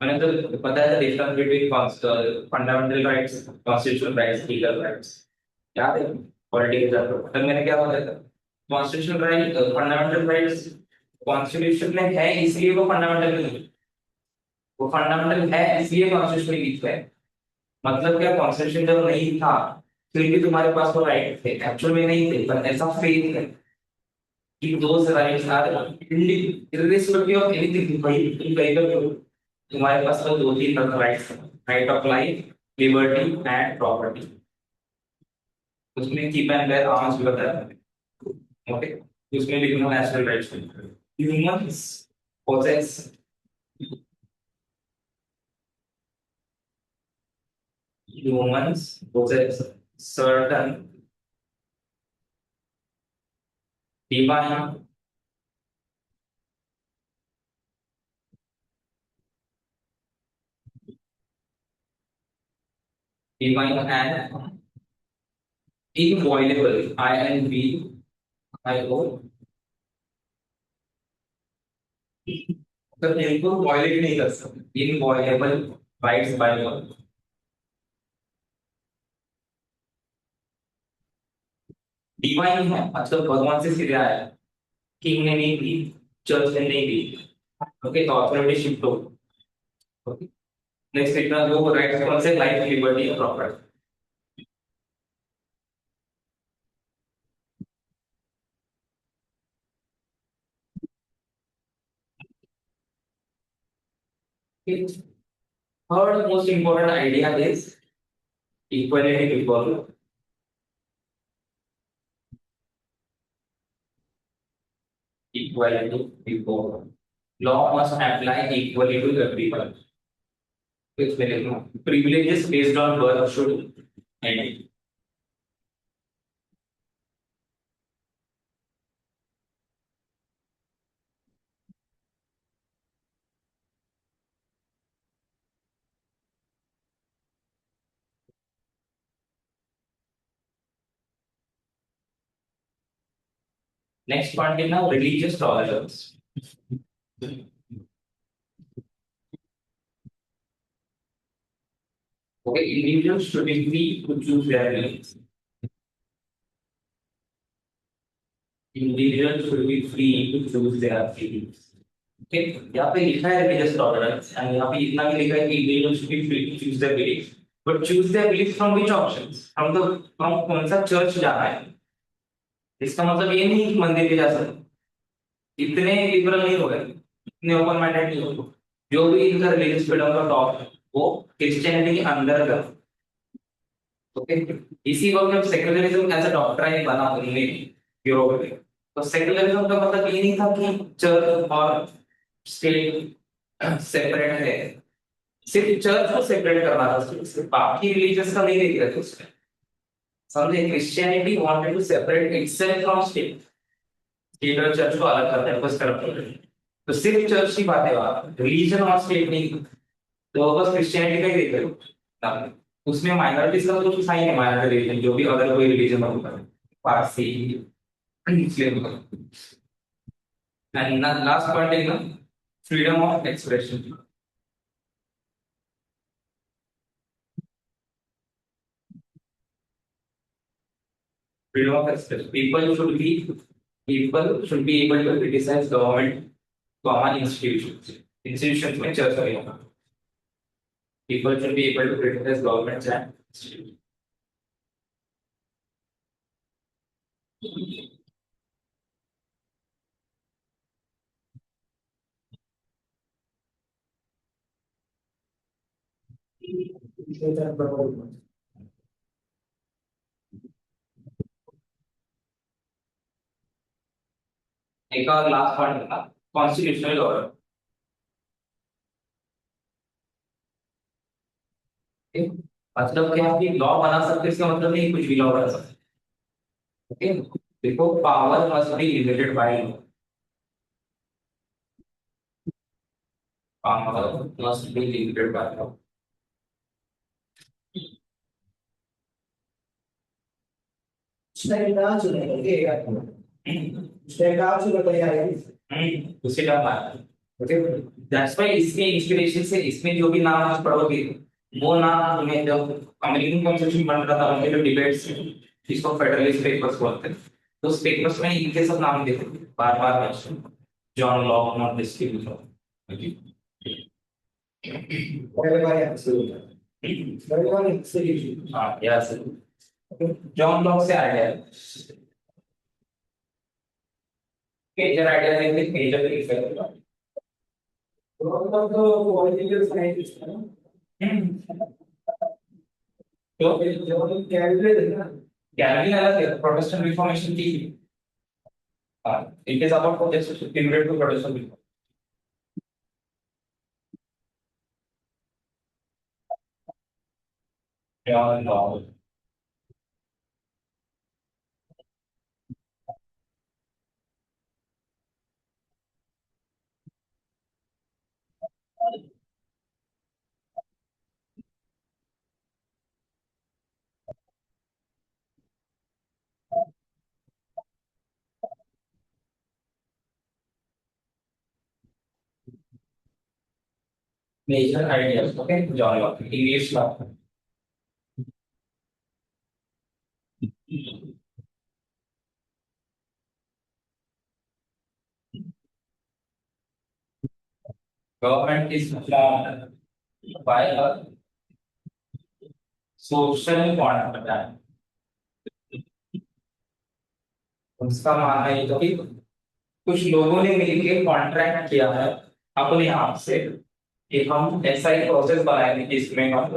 मैंने पता है difference between fundamental rights constitutional rights legal rights याद है political तो मैंने क्या बताया था constitutional right fundamental rights constitution में है इसलिए वो फंडामेंटल नहीं है वो फंडामेंटल है इसलिए कॉन्स्टिट्यूशन में लिखा है मतलब क्या कॉन्स्टिट्यूशन जब नहीं था फिर भी तुम्हारे पास वो राइट थे एक्चुअल में नहीं थे पर ऐसा फेथ है कि those rights are irrespective of anything तुम कहीं पर तुम्हारे पास तो दो तीन rights right of life liberty and property उसमें कीप एंड बेयर आर्म्स भी बताया ओके उसमें लिखना national rights humans possess humans possess certain divine divine and inviolable I and B I O तो इनको वॉयलेट नहीं कर सकते inviolable rights by law divine है मतलब भगवान से सीधे आया किंग ने नहीं दी चर्च ने नहीं दी ओके तो अथॉरिटी शिफ्ट हो ओके नेक्स्ट इतना दो राइट्स कौन से लाइफ लिबर्टी और property third most important idea is equality before equality before law must apply equally to everyone which will privileges based on birth should end next point is now religious tolerance okay individuals should be free to choose their beliefs individuals should be free to choose their beliefs ठीक, यहाँ पे लिखा है religious tolerance and यहाँ पे इतना भी लिखा है कि individual should be free to choose their belief, but choose their belief from which options, from the from कौन सा चर्च जाना है। इसका मतलब ये नहीं कि मंदिर भी जा सकते, इतने लिबरल नहीं हो गए, इतने ओपन माइंडेड नहीं हो गए। जो भी इनका रिलीजियस फ्रीडम का टॉप है वो क्रिश्चियनिटी के अंदर का। ओके, इसी वक्त जब सेक्युलरिज्म एज अ डॉक्ट्राइन बना उनने यूरोप में, तो सेक्युलरिज्म का मतलब ये नहीं था कि चर्च और स्टेट सेपरेट है, सिर्फ चर्च को सेपरेट करना था, सिर्फ बाकी रिलीजियस का नहीं देख रहे थे उसमें। समझे, Christianity wanted to separate itself from state, state और चर्च को अलग करना है बस करना। तो सिर्फ चर्च की बात है, वहां रिलीजन और स्टेट नहीं, तो बस क्रिश्चियनिटी का ही देख रहे हो ना। उसमें माइनॉरिटीज का तो कुछ साइन है, माइनॉरिटी रिलीजन जो भी अगर कोई रिलीजन होगा, पारसी, मुस्लिम। एंड लास्ट पॉइंट है ना, freedom of expression. Freedom of expression. People should be able to criticize government, common institutions. Institutions में चर्चा करेगा. People should be able to criticize governments and institutions. एक और लास्ट पॉइंट था, constitutional government. मतलब क्या आप लॉ बना सकते हैं, इसका मतलब नहीं कुछ भी लॉ बना सकते। ओके, देखो power must be limited by law, power must be limited by law. उसी का बात। ओके, दैट्स व्हाई इसके इंस्पिरेशन से इसमें जो भी नाम आप पढ़ोगे, वो नाम तुम्हें जब अमेरिकन कॉन्स्टिट्यूशन बन रहा था, उनके जो डिबेट्स, जिसको फेडरलिस्ट पेपर्स बोलते हैं, तो उस पेपर्स में इनके सब नाम देते, बार बार मेंशन, जॉन लॉक, मॉन्टेस्क्यू। हाँ यस, जॉन लॉक से आइडिया, मेजर आइडिया देंगे, मेजर इफेक्ट। तो पॉलिटिकल साइंटिस्ट है ना, तो कैलकुलेट है ना, कैलविन अलग है, प्रोटेस्टेंट रिफॉर्मेशन की। हाँ, it is about just ingrained to Protestant reformation. Major ideas, okay, John Locke English law. Government is formed by a social contract. उसका मानना है तो कि कुछ लोगों ने मिलकर कॉन्ट्रैक्ट किया है अपने आप से कि हम ऐसा ही प्रोसेस बनाएंगे जिसमें हम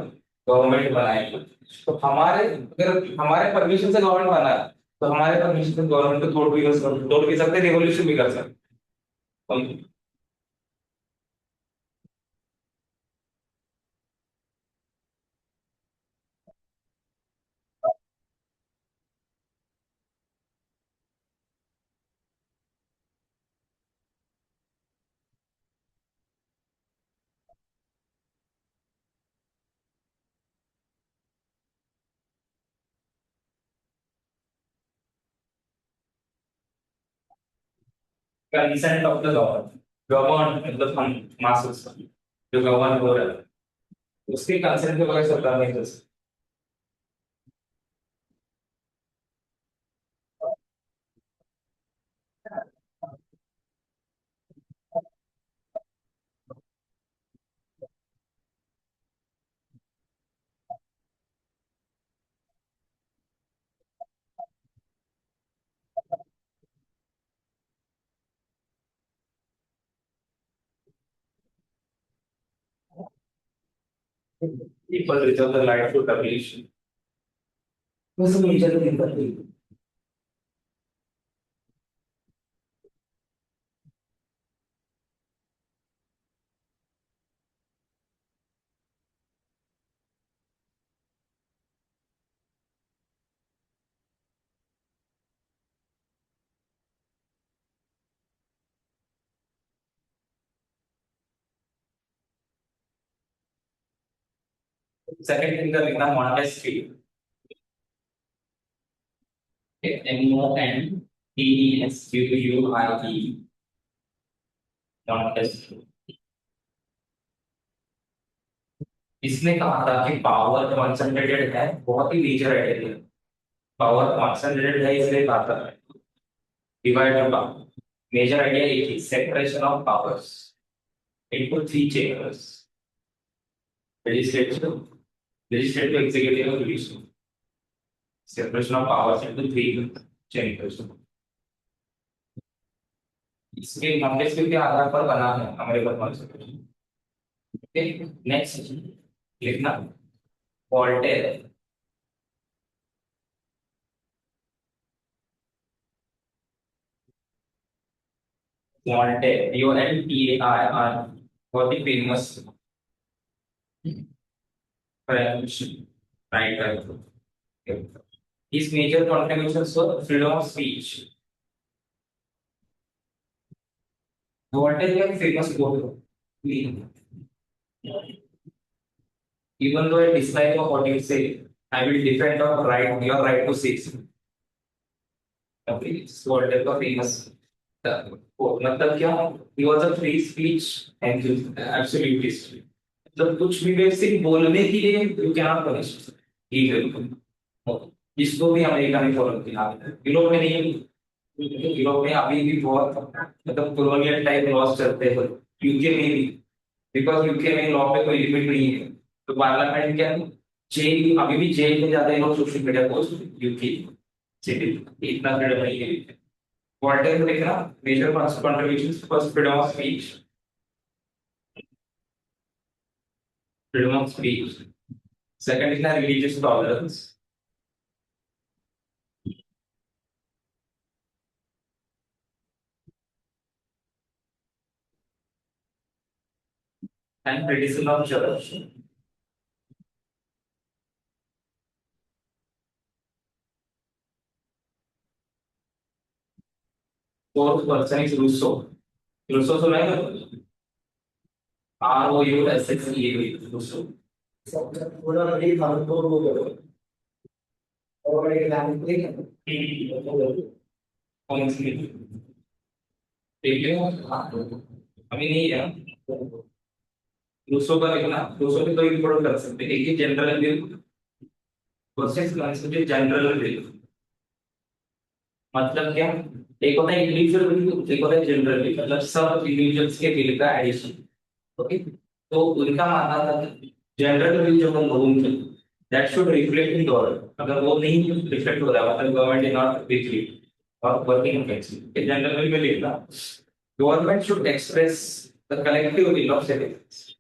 गवर्नमेंट बनाएंगे। तो हमारे, अगर हमारे परमिशन से गवर्नमेंट बना है, तो हमारे परमिशन से गवर्नमेंट को तोड़ भी सकते, रिवोल्यूशन भी कर सकते। Consent of the govern, govern मतलब हम मासेस, जो गवर्न हो रहा है उसके कंसेंट के बगैर सरकार नहीं कर सकती। People reserve the right to publish. What's the major thing? Second thing, the लिखना Montesquieu. Montesquieu. Montesquieu. इसने कहा था कि पावर कॉन्सेंट्रेटेड है, बहुत ही मेजर आइडिया। पावर कॉन्सेंट्रेटेड है इसलिए कहा था divide to power. Major idea एक ही, separation of powers into three chambers, legislative, legislative, executive और judicial. Separation of powers into three chambers. इसके मॉन्टेस्क्यू के आधार पर बना है हमारे पास कॉन्स्टिट्यूशन। ओके, नेक्स्ट लिखना वोल्टेयर। वोल्टेयर VOLTAIR, बहुत ही famous French writer. His major contributions were freedom of speech. Voltaire was famous quote. Even though I dislike of what you say, I will defend your right to say so. Okay, Voltaire was famous quote. मतलब क्या? He was a free speech absolutist. मतलब कुछ भी basic बोलने के लिए you cannot punish. He will. जिसको भी अमेरिका में फॉलो किया, यूरोप में नहीं। यूरोप में अभी भी बहुत मतलब कॉलोनियल टाइप लॉस चलते हैं, यूके में भी, बिकॉज यूके में लॉ पे कोई लिमिट नहीं है। तो पार्लियामेंट क्या है, जेल, अभी भी जेल में जाते हैं लोग social media post UK city, इतना फ्रीडम नहीं है। वॉल्टेयर को देखना, major contributions, first freedom of speech, freedom of speech. Second is religious tolerance, and criticism of church. Fourth person is Rousseau. Rousseau सुना है ना? ROUSSEAU, Rousseau. पूरा बड़ी भारत को बोलो और एक नाम कौन सी ठीक है? अभी नहीं है। रूसो का लिखना, रूसो के दो इंपोर्ट कर सकते हैं, एक ही general view versus concept general view. मतलब क्या, एक होता है इंडिविजुअल व्यू, एक होता है जनरल व्यू, मतलब सब इंडिविजुअल्स के व्यू का एडिशन। ओके, तो उनका मानना था जनरल व्यू जो हम लोगों की, that should reflect in government. अगर वो नहीं रिफ्लेक्ट हो रहा मतलब गवर्नमेंट इज नॉट विथली और वर्किंग अगेंस्ट, जनरल व्यू में लिखना government should express the collective will of citizens.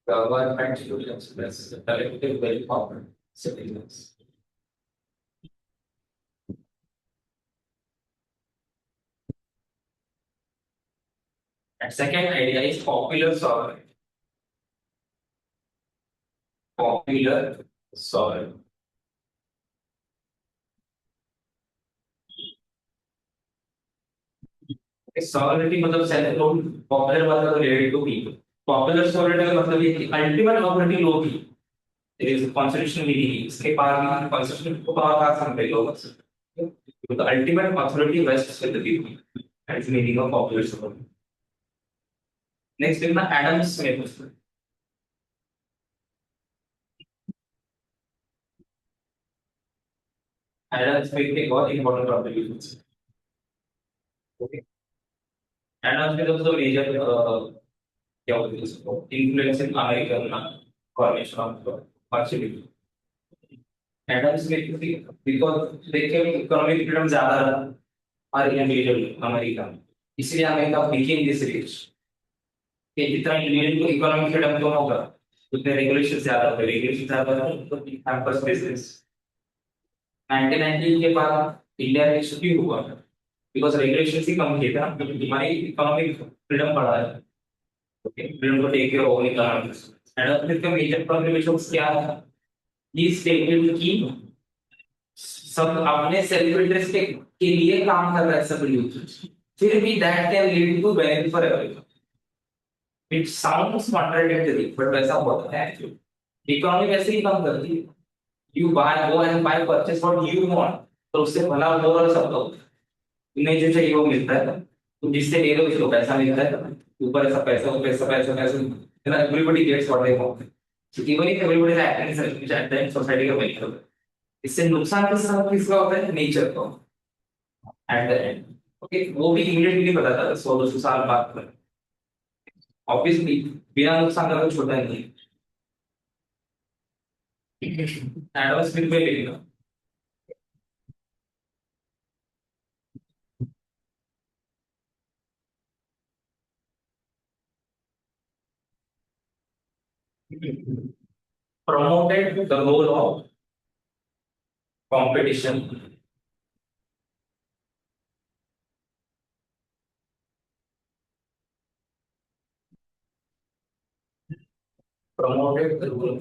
Government should express the collective will of citizens. And second idea is popular sovereignty. Popular sovereignty. Sovereignty मतलब self rule, popular मतलब related to people. Popular sovereignty का मतलब ये कि ultimate authority लोग ही, it is constitutional meaning, इसके पार कॉन्स्टिट्यूशन को पावर का समझते लोग। तो the ultimate authority vests with the people, that is meaning of popular sovereignty. Next देखना एडम स्मिथ। एडम स्मिथ के बहुत important contributions. Okay, Adam Smith also major क्या बोलते हैं इसको, influence in American formation of constitution. Adam Smith because देखिए economic freedom ज्यादा था हर इंडिविजुअल अमेरिका में, इसलिए अमेरिका बिकेम दिस रिच। कि जितना इंडिविजुअल को इकोनॉमिक फ्रीडम कम होगा उतने रेगुलेशन ज्यादा होगा, रेगुलेशन ज्यादा होगा तो कैंपस बिजनेस 1990 के बाद इंडिया में शुरू हुआ बिकॉज रेगुलेशन ही कम किए थे ना, क्योंकि तुम्हारी इकोनॉमिक फ्रीडम बढ़ा है। ओके, फ्रीडम को take care on economics and फिर का मेजर कॉन्ट्रीब्यूशंस क्या है, ही स्टेटेड कि सब अपने सेल्फ इंटरेस्ट के लिए काम कर रहा है सब यूथ, फिर भी that can lead to benefit for everyone. It sounds contradictory but वैसा होता है एक्चुअली। इकोनॉमी वैसे ही काम करती है, you buy go and buy purchase what you want, तो उससे भला ओवरऑल सब लोग तुम्हें जो चाहिए वो मिलता है, तुम जिससे ले लो उसको पैसा मिलता है, ऊपर ऐसा पैसा ऊपर ऐसा पैसा पैसा ना, everybody gets what they want, so even if everybody is acting in self at the society का बेनिफिट होता है। इससे नुकसान किसका होता है, नेचर का एट द एंड। ओके, वो भी इमीडिएटली पता था 100-200 साल बाद, ऑब्वियसली बिना नुकसान का तो छोटा नहीं है। एडम स्मिथ में लिखना promoted the role of competition, promoted the role of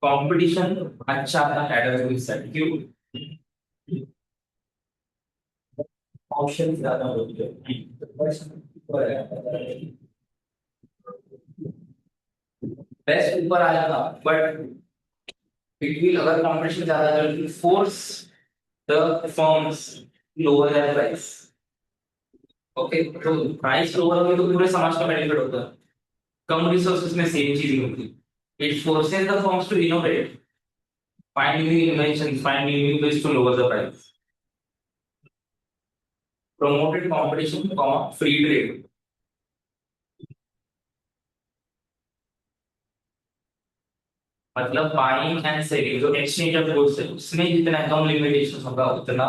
competition। अच्छा था एडम स्मिथ सेट, क्यों? ऑप्शन ज्यादा होते हैं, बेस्ट ऊपर आया था बट इट विल, अगर कंपटीशन ज्यादा है it will force the firms lower there price. Okay, तो प्राइस लोअर होगी तो पूरे समाज का बेनिफिट होता है, कम रिसोर्सेज में सेम चीज होती है। It forces the firms to innovate, find new inventions, find new ways to lower the price, promoted competition, free trade। मतलब बाइंग एंड सेलिंग जो एक्सचेंज ऑफ गुड्स है उसमें जितना कम लिमिटेशन होगा उतना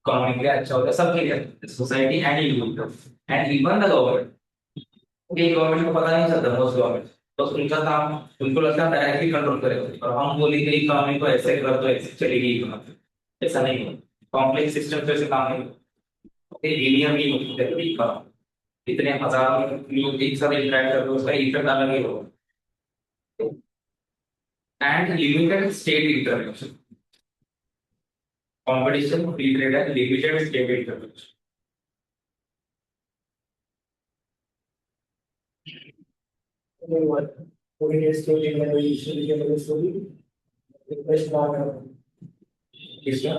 इकोनॉमी के लिए अच्छा होगा, सबके लिए, society and individual and even the government. ये गवर्नमेंट को पता नहीं चलता, मोस्ट गवर्नमेंट बस उनका काम, उनको लगता है डायरेक्टली कंट्रोल करेगा, और हम बोलेंगे इकोनॉमी को ऐसे कर तो ऐसे चलेगी इकोनॉमी, ऐसा नहीं है। कॉम्प्लेक्स सिस्टम से काम नहीं होता, लीनियर नहीं होती है इकोनॉमी, इतने हजार लोग एक साथ इंटरेक्ट करते हैं उसका इफेक्ट अलग ही होगा। And limited state intervention, competition, free trade and limited state intervention। किसका?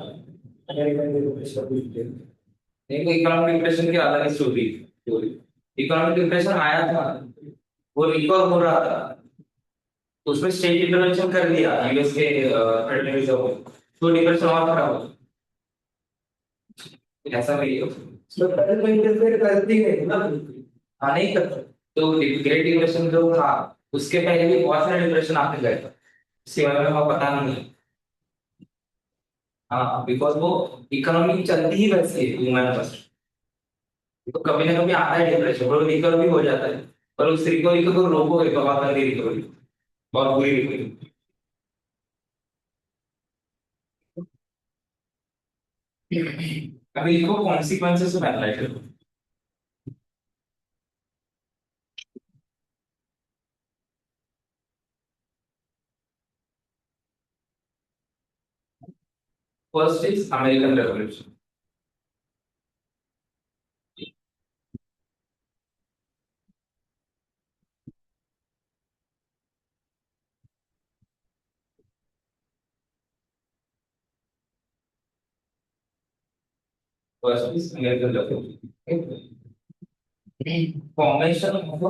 देखो इकोनॉमिक डिप्रेशन की अलग स्टोरी, इकोनॉमिक डिप्रेशन आया था, वो रिकवर हो रहा था, तो उसमें स्टेट इंटरवेंशन कर दिया यूएस के फेडरल रिजर्व, तो डिप्रेशन और खराब हो, ऐसा नहीं है। तो फेडरल बैंक फिर करती है ना, हाँ नहीं करता। तो ग्रेट डिप्रेशन जो था उसके पहले भी बहुत सारे डिप्रेशन आते गए थे, इसके बारे में हमें पता नहीं है। हाँ, बिकॉज वो इकोनॉमी चलती ही वैसे है ह्यूमन फर्स्ट, तो कभी ना कभी आता है डिप्रेशन, और रिकवर भी हो जाता है, पर उस रिकवरी को तो रोकोगे तो बात करनी रिकवरी, बहुत बुरी रिकवरी। अभी इसको कॉन्सिक्वेंसेस में एनालाइज करो। First is American revolution. First is American revolution, formation of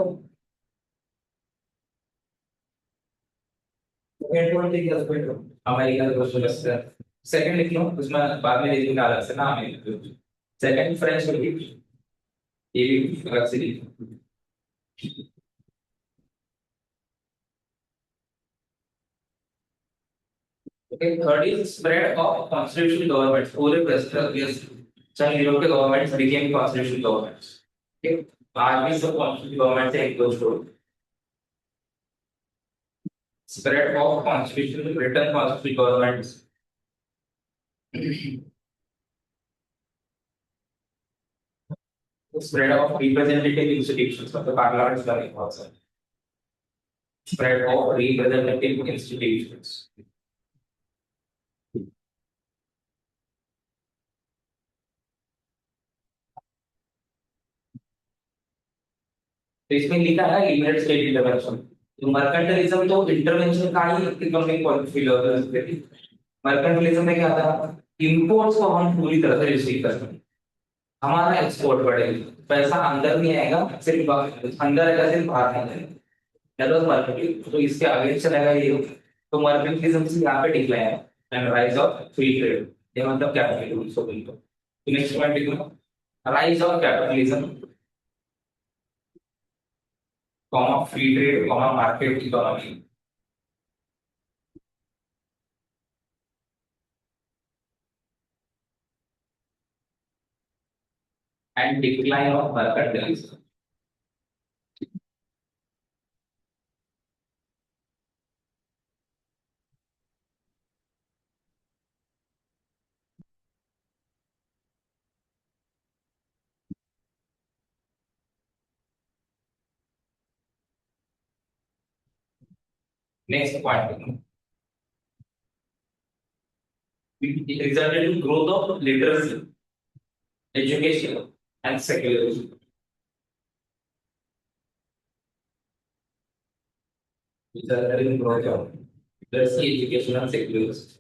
American revolution. Second लिख लो, उसमें बाद में लिखूंगा अलग से ना अमेरिकन। सेकंड फ्रेंच रेवोल्यूशन, ये भी अलग से लिखो। Okay, third is spread of constitutional governments. पूरे वेस्टर्न चाहे यूरोप के governments became constitutional governments. Okay, आज भी सब कॉन्स्टिट्यूशन गवर्नमेंट से एक दो store spread of constitution return constitution government spread of representative institutions मतलब पार्लियामेंट का एक बहुत सारा spread of representative institutions तो इसमें लिखा है लिमिटेड स्टेट इंटरवेंशन तो मर्केंटलिज्म तो इंटरवेंशन का ही इकोनॉमिक फिलोसफी है मर्केंटलिज्म में क्या था इंपोर्ट्स को हम पूरी तरह से रिस्ट्रिक्ट कर सकते हैं हमारा एक्सपोर्ट बढ़ेगा पैसा अंदर नहीं आएगा सिर्फ अंदर आएगा सिर्फ बाहर नहीं आएगा दैट वाज मर्केंटलिज्म तो इसके आगे चलेगा ये तो मर्केंटलिज्म से यहाँ पे डिक्लाइन है and rise of free trade ये मतलब कैपिटलिज्म सो बिल्कुल तो नेक्स्ट पॉइंट लिखो rise of capitalism comma free trade comma market economy and decline of mercantilism next point it resulted in growth of literacy education and secularism resulted in growth of literacy education and secularism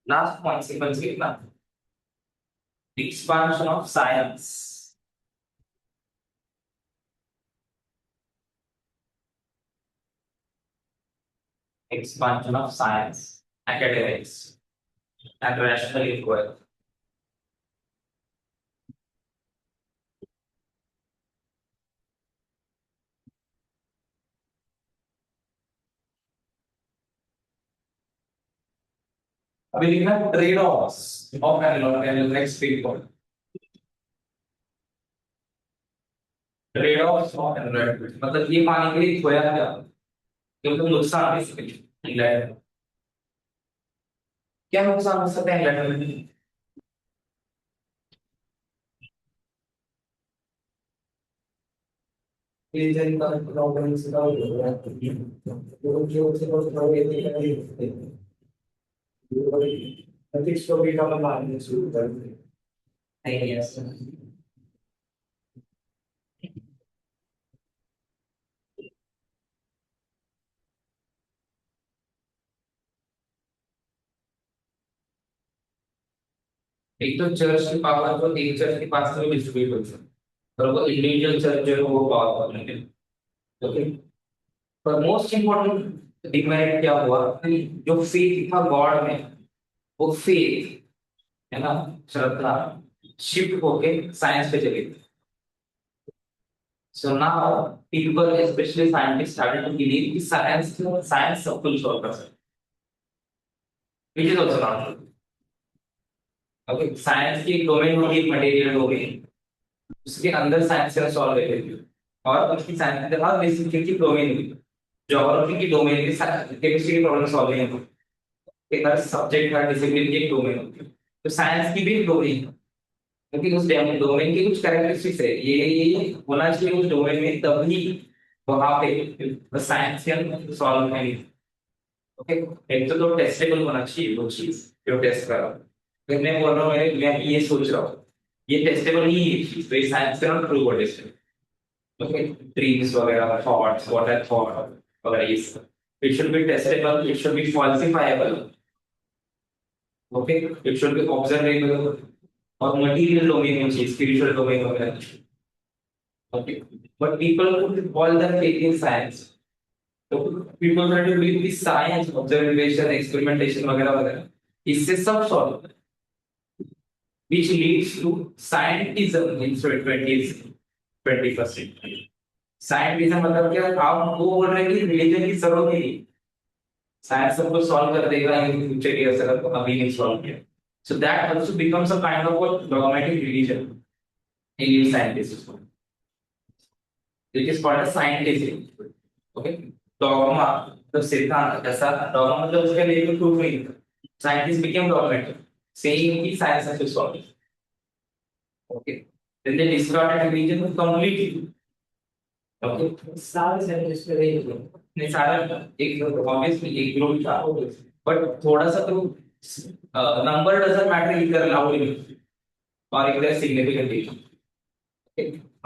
last point sequence कितना expansion of science expansion of science academics and rational inquiry अभी लिखना trade offs of एनलॉग next page पर trade offs of एनलॉग मतलब ये पाने के लिए खोया क्या क्योंकि नुकसान है इसके इंग्लैंड क्या नुकसान हो सकता है इंग्लैंड में ये जनता प्रॉब्लम से हो रहा है जो से बहुत ये एथिक्स को भी कम मानने शुरू कर दिए नहीं ऐसा एक तो चर्च की पावर को एक चर्च के पास में डिस्ट्रीब्यूट हो सकता है और वो इंडिविजुअल चर्च जो है वो पावर करने के ओके पर मोस्ट इंपॉर्टेंट डिमेरिट क्या हुआ कि जो फेथ था गॉड में वो फेथ है ना श्रद्धा शिफ्ट होके साइंस पे चली गई so now people specially scientist started to believe कि साइंस सब कुछ सॉल्व कर सकता है which is also not okay science की डोमेन होगी मटेरियल डोमेन उसके अंदर साइंस का सॉल्व करेगी और उसकी साइंस के बाद बेसिक की डोमेन होगी ज्योग्राफी की डोमेन की केमिस्ट्री की प्रॉब्लम सॉल्व नहीं होगी हर सब्जेक्ट हर डिसिप्लिन की एक डोमेन होती है तो साइंस की भी एक डोमेन है क्योंकि उस डोमेन की कुछ कैरेक्टरिस्टिक्स है ये होना चाहिए उस डोमेन में तभी वहां पे साइंस कैन सॉल्व नहीं ओके एक तो टेस्टेबल होना चाहिए वो चीज जो टेस्ट कर रहा हूँ फिर मैं बोल रहा हूँ मैं ये सोच रहा हूँ ये टेस्टेबल नहीं है चीज तो ये साइंस का not prove testable okay dreams वगैरह थॉट्स व्हाट आई थॉट वगैरह ये सब it should be testable it should be falsifiable okay it should be observable और मटेरियल डोमेन में चीज स्पिरिचुअल डोमेन वगैरह okay but people put all the faith in science तो people try to believe this science observation experimentation वगैरह वगैरह इससे सब solve which leads to scientism in 20th 21st century scientism मतलब क्या, आप वो बोल रहे हैं कि रिलीजन की जरूरत नहीं, साइंस सब कुछ सॉल्व कर देगा इन फ्यूचर ईयर्स अगर तो अभी नहीं सॉल्व किया, so that also becomes a kind of dogmatic religion in scientist, which is called as scientism. Okay, dogma, the सिद्धांत ऐसा, dogma मतलब उसके लिए कोई प्रूफ नहीं था, scientists became dogmatic saying कि science has to solve it. Okay, then they discarded religion completely. Okay, सारे साइंटिस्ट का यही था, नहीं सारा एक obviously एक ग्रुप था, but थोड़ा सा तो number doesn't matter if they're loud or if they're significant.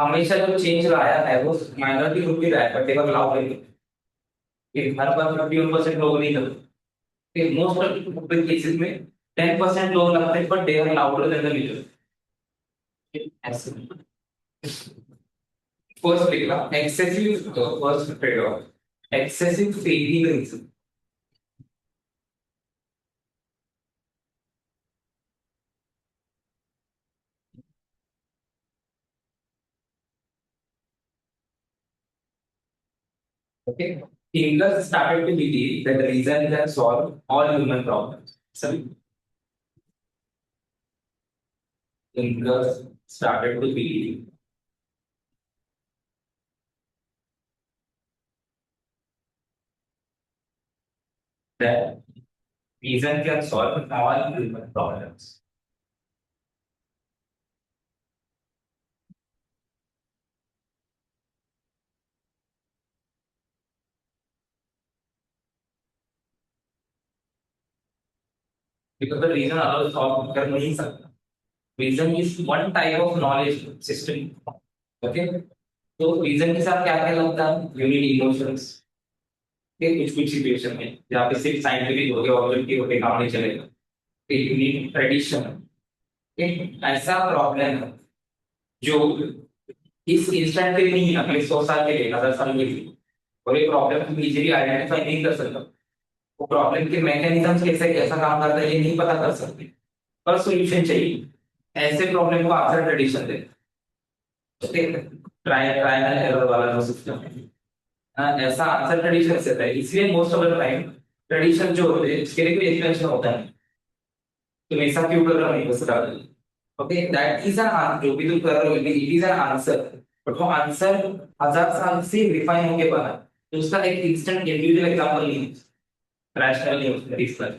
हमेशा जो चेंज लाया है वो माइनॉरिटी ग्रुप ही रहा है, बट देवर लाउड है कि हर बार 51% लोग नहीं करते, मोस्ट ऑफ द केसेस में 10% लोग लगते हैं, but they are louder than the leader. ऐसे फर्स्ट लिखा excessive, first trade off excessive favouritism. Okay, thinkers started to believe that reason can solve all human problems. Sorry, thinkers started to believe that reason can solve all human problems. Because the reason alone solve कर नहीं सकता। Reason is one type of knowledge system. Okay, तो reason के साथ क्या क्या लगता है? You need emotions. Okay, कुछ कुछ सिचुएशन में जहाँ पे सिर्फ साइंटिफिक हो गया, ऑब्जेक्टिव हो गया, काम नहीं चलेगा। Okay, you need tradition. एक ऐसा प्रॉब्लम है जो इस इंस्टेंट के लिए नहीं, अगले 100 साल के लिए, 1000 साल के लिए, और ये प्रॉब्लम तुम इजीली आइडेंटिफाई नहीं कर सकता, वो प्रॉब्लम के मैकेनिज्म कैसे कैसा काम करता है ये नहीं पता कर सकते, पर सॉल्यूशन चाहिए। ऐसे प्रॉब्लम को answer tradition they, try try and error वाला जो सिस्टम है, ऐसा आंसर ट्रेडिशन से है। इसलिए most of the time tradition जो होते हैं इसके लिए कोई एक्सप्लेनेशन होता है, तुम ऐसा क्यों कर रहे हो नहीं बता। ओके, दैट इज एन, जो भी तुम कर रहे हो it is an answer, but वो आंसर 1000 साल से रिफाइन होके बना है। तो उसका एक इंस्टेंट इंडिविजुअल एग्जांपल नहीं है, रैशनल नहीं है रिसर्च।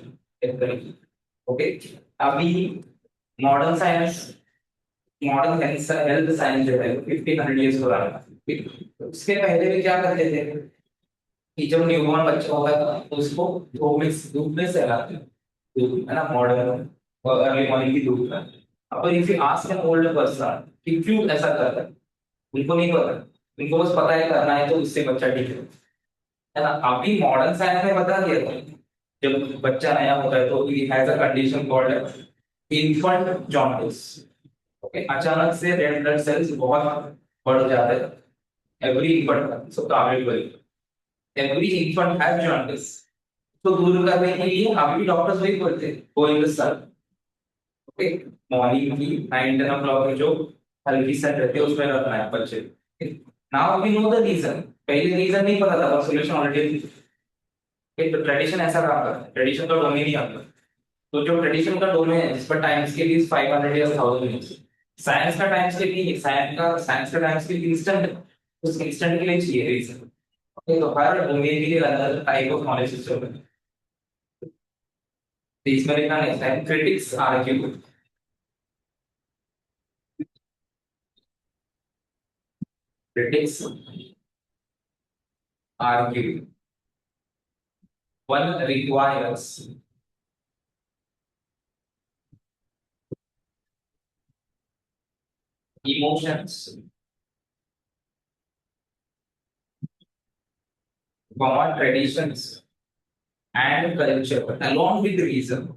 ओके, अभी modern science, modern health science जो है 1500 ईयर्स पुराना है। उसके पहले भी क्या करते थे कि जब न्यूबॉर्न बच्चा होता था तो उसको धूप में सहलाते थे, धूप है ना, मॉडर्न और अर्ली मॉर्निंग की धूप में। अब if you ask an old person कि क्यों ऐसा कर रहा है, उनको नहीं पता, उनको बस पता है करना है तो उससे बच्चा ठीक है ना। अभी मॉडर्न साइंस में बता दिया था, जब बच्चा नया होता है तो he has a condition called infant jaundice. Okay, अचानक से रेड ब्लड सेल्स बहुत बढ़ जाते हैं, एवरी इन्फंट, सो काबिल, एवरी इन्फंट हैज जॉन्डिस। तो दूर करने के लिए अभी डॉक्टर्स वही बोलते हैं, go in the sun. Okay, morning की 9-10 o'clock में जो हल्की सन रहती है उसमें रखना है बच्चे। Now we know the reason, पहले रीजन नहीं पता था, सॉल्यूशन ऑलरेडी। तो ट्रेडिशन ऐसा काम करता है, ट्रेडिशन का डोमेन ही आता है। तो जो ट्रेडिशन का डोमेन है जिस पर टाइम स्केल इज 500 या 1000 ईयर्स, साइंस का टाइम स्केल नहीं है, साइंस का टाइम स्केल इंस्टेंट, उस इंस्टेंट के लिए चाहिए रीजन। ओके, तो हर डोमेन के लिए अलग अलग टाइप ऑफ नॉलेज सिस्टम है। तो इसमें लिखना next time critics argue, critics argue one requires emotions, common traditions, and culture along with reason.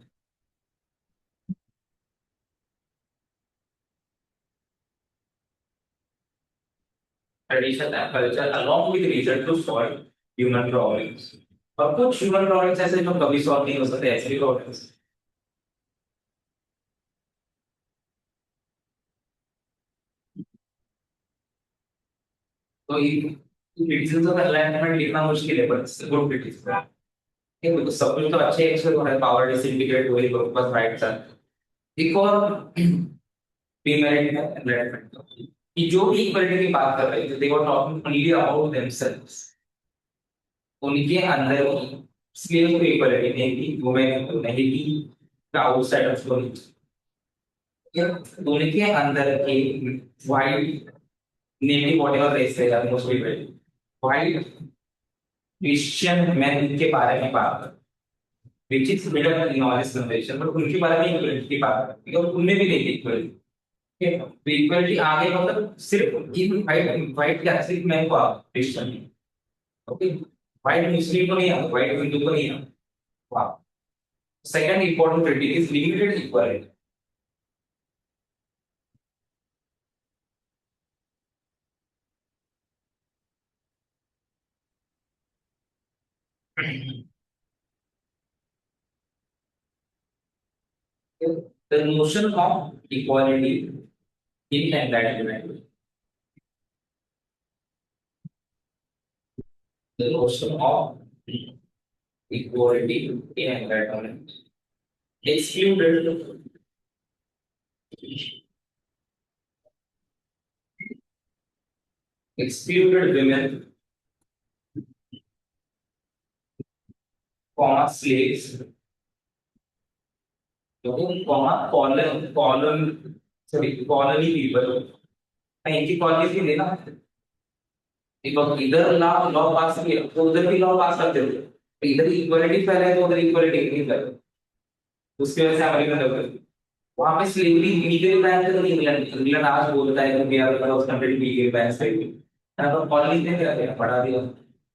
Tradition and culture along with reason to solve human problems. और कुछ human problems ऐसे जो कभी solve नहीं हो सकते, ऐसे भी problems। तो क्रिटिसिज्म का अलाइनमेंट लिखना मुश्किल है, बट गुड क्रिटिसिज्म है, बिकॉज़ सब कुछ तो अच्छे एक्चुअली हो रहा है, पावर डिसइंटीग्रेट हो रही है, बस राइट सर। एक और डीमेरिट है एनलाइटमेंट का, कि जो भी इक्वालिटी की बात कर रहे थे, they were talking only about themselves, उनके अंदर की, इसलिए उनको इक्वालिटी नहीं थी, वुमेन को नहीं थी, आउटसाइडर्स को नहीं थी। उनके अंदर के वाइट, नेमी वॉटेवर रेस है, मोस्टली वाइट क्रिश्चियन मैन के बारे में बात कर, which is middle knowledge generation, but उनके बारे में इक्वलिटी की बात कर, because उनमें भी नहीं थी इक्वलिटी। तो इक्वलिटी आगे मतलब सिर्फ इन वाइट वाइट क्या, सिर्फ मैन को क्रिश्चियन, ओके, वाइट मुस्लिम को नहीं, वाइट हिंदू को नहीं। वाह। Second important critic is limited equality. The notion of equality in enlightenment, the notion of equality in enlightenment excluded excluded women, comma slaves, comma colony people। इनकी colony थी ना, इधर law law पास किया तो उधर भी लॉ पास करते थे, इधर इक्वालिटी फैले तो उधर इक्वालिटी नहीं फैले, उसकी वजह से अमेरिकन डेवलप। वहां पे स्लेवरी लीगल बैन थे, तो इंग्लैंड इंग्लैंड आज बोलता है कि we are one of country legal ban slavery, है तो कॉलोनी ने क्या किया, बढ़ा दिया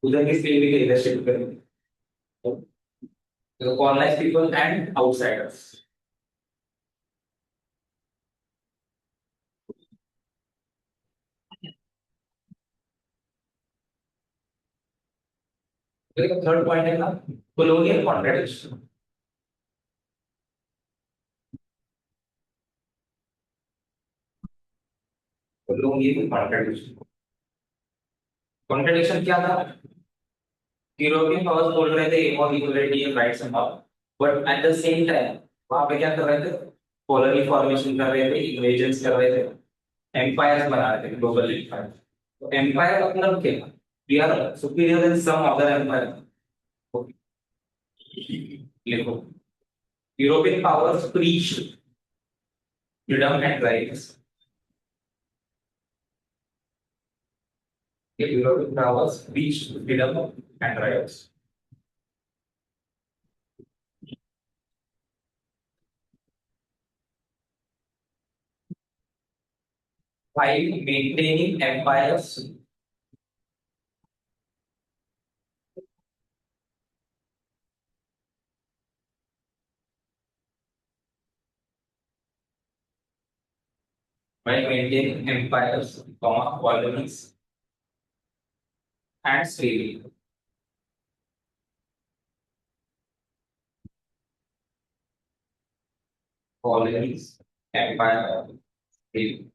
उधर की स्लेवरी के, इधर शिफ्ट कर दिया, तो कॉलोनाइज्ड पीपल एंड आउटसाइडर्स। तो थर्ड पॉइंट है ना, colonial contradiction। colonial contradiction, contradiction क्या था, यूरोपियन पावर्स बोल रहे थे और equality and rights and all, but at the same time वहां पे क्या कर रहे थे, कॉलोनी फॉर्मेशन कर रहे थे, इन्वेजन्स कर रहे थे, एम्पायर्स बना रहे थे, ग्लोबल एम्पायर। तो एम्पायर का मतलब क्या, we are superior than some other empire. लिखो, European powers preach freedom and rights, European powers preach freedom and rights while maintaining empires, while maintaining empires, comma, colonies and slavery, colonies, empire, slavery।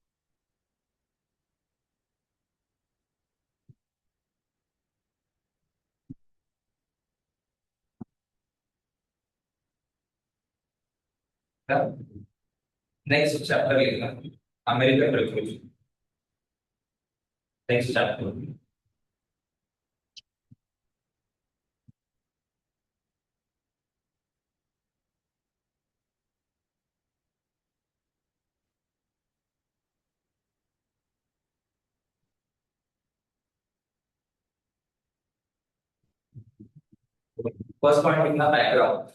Next chapter लेना, American revolution, next chapter. First point लिखना background,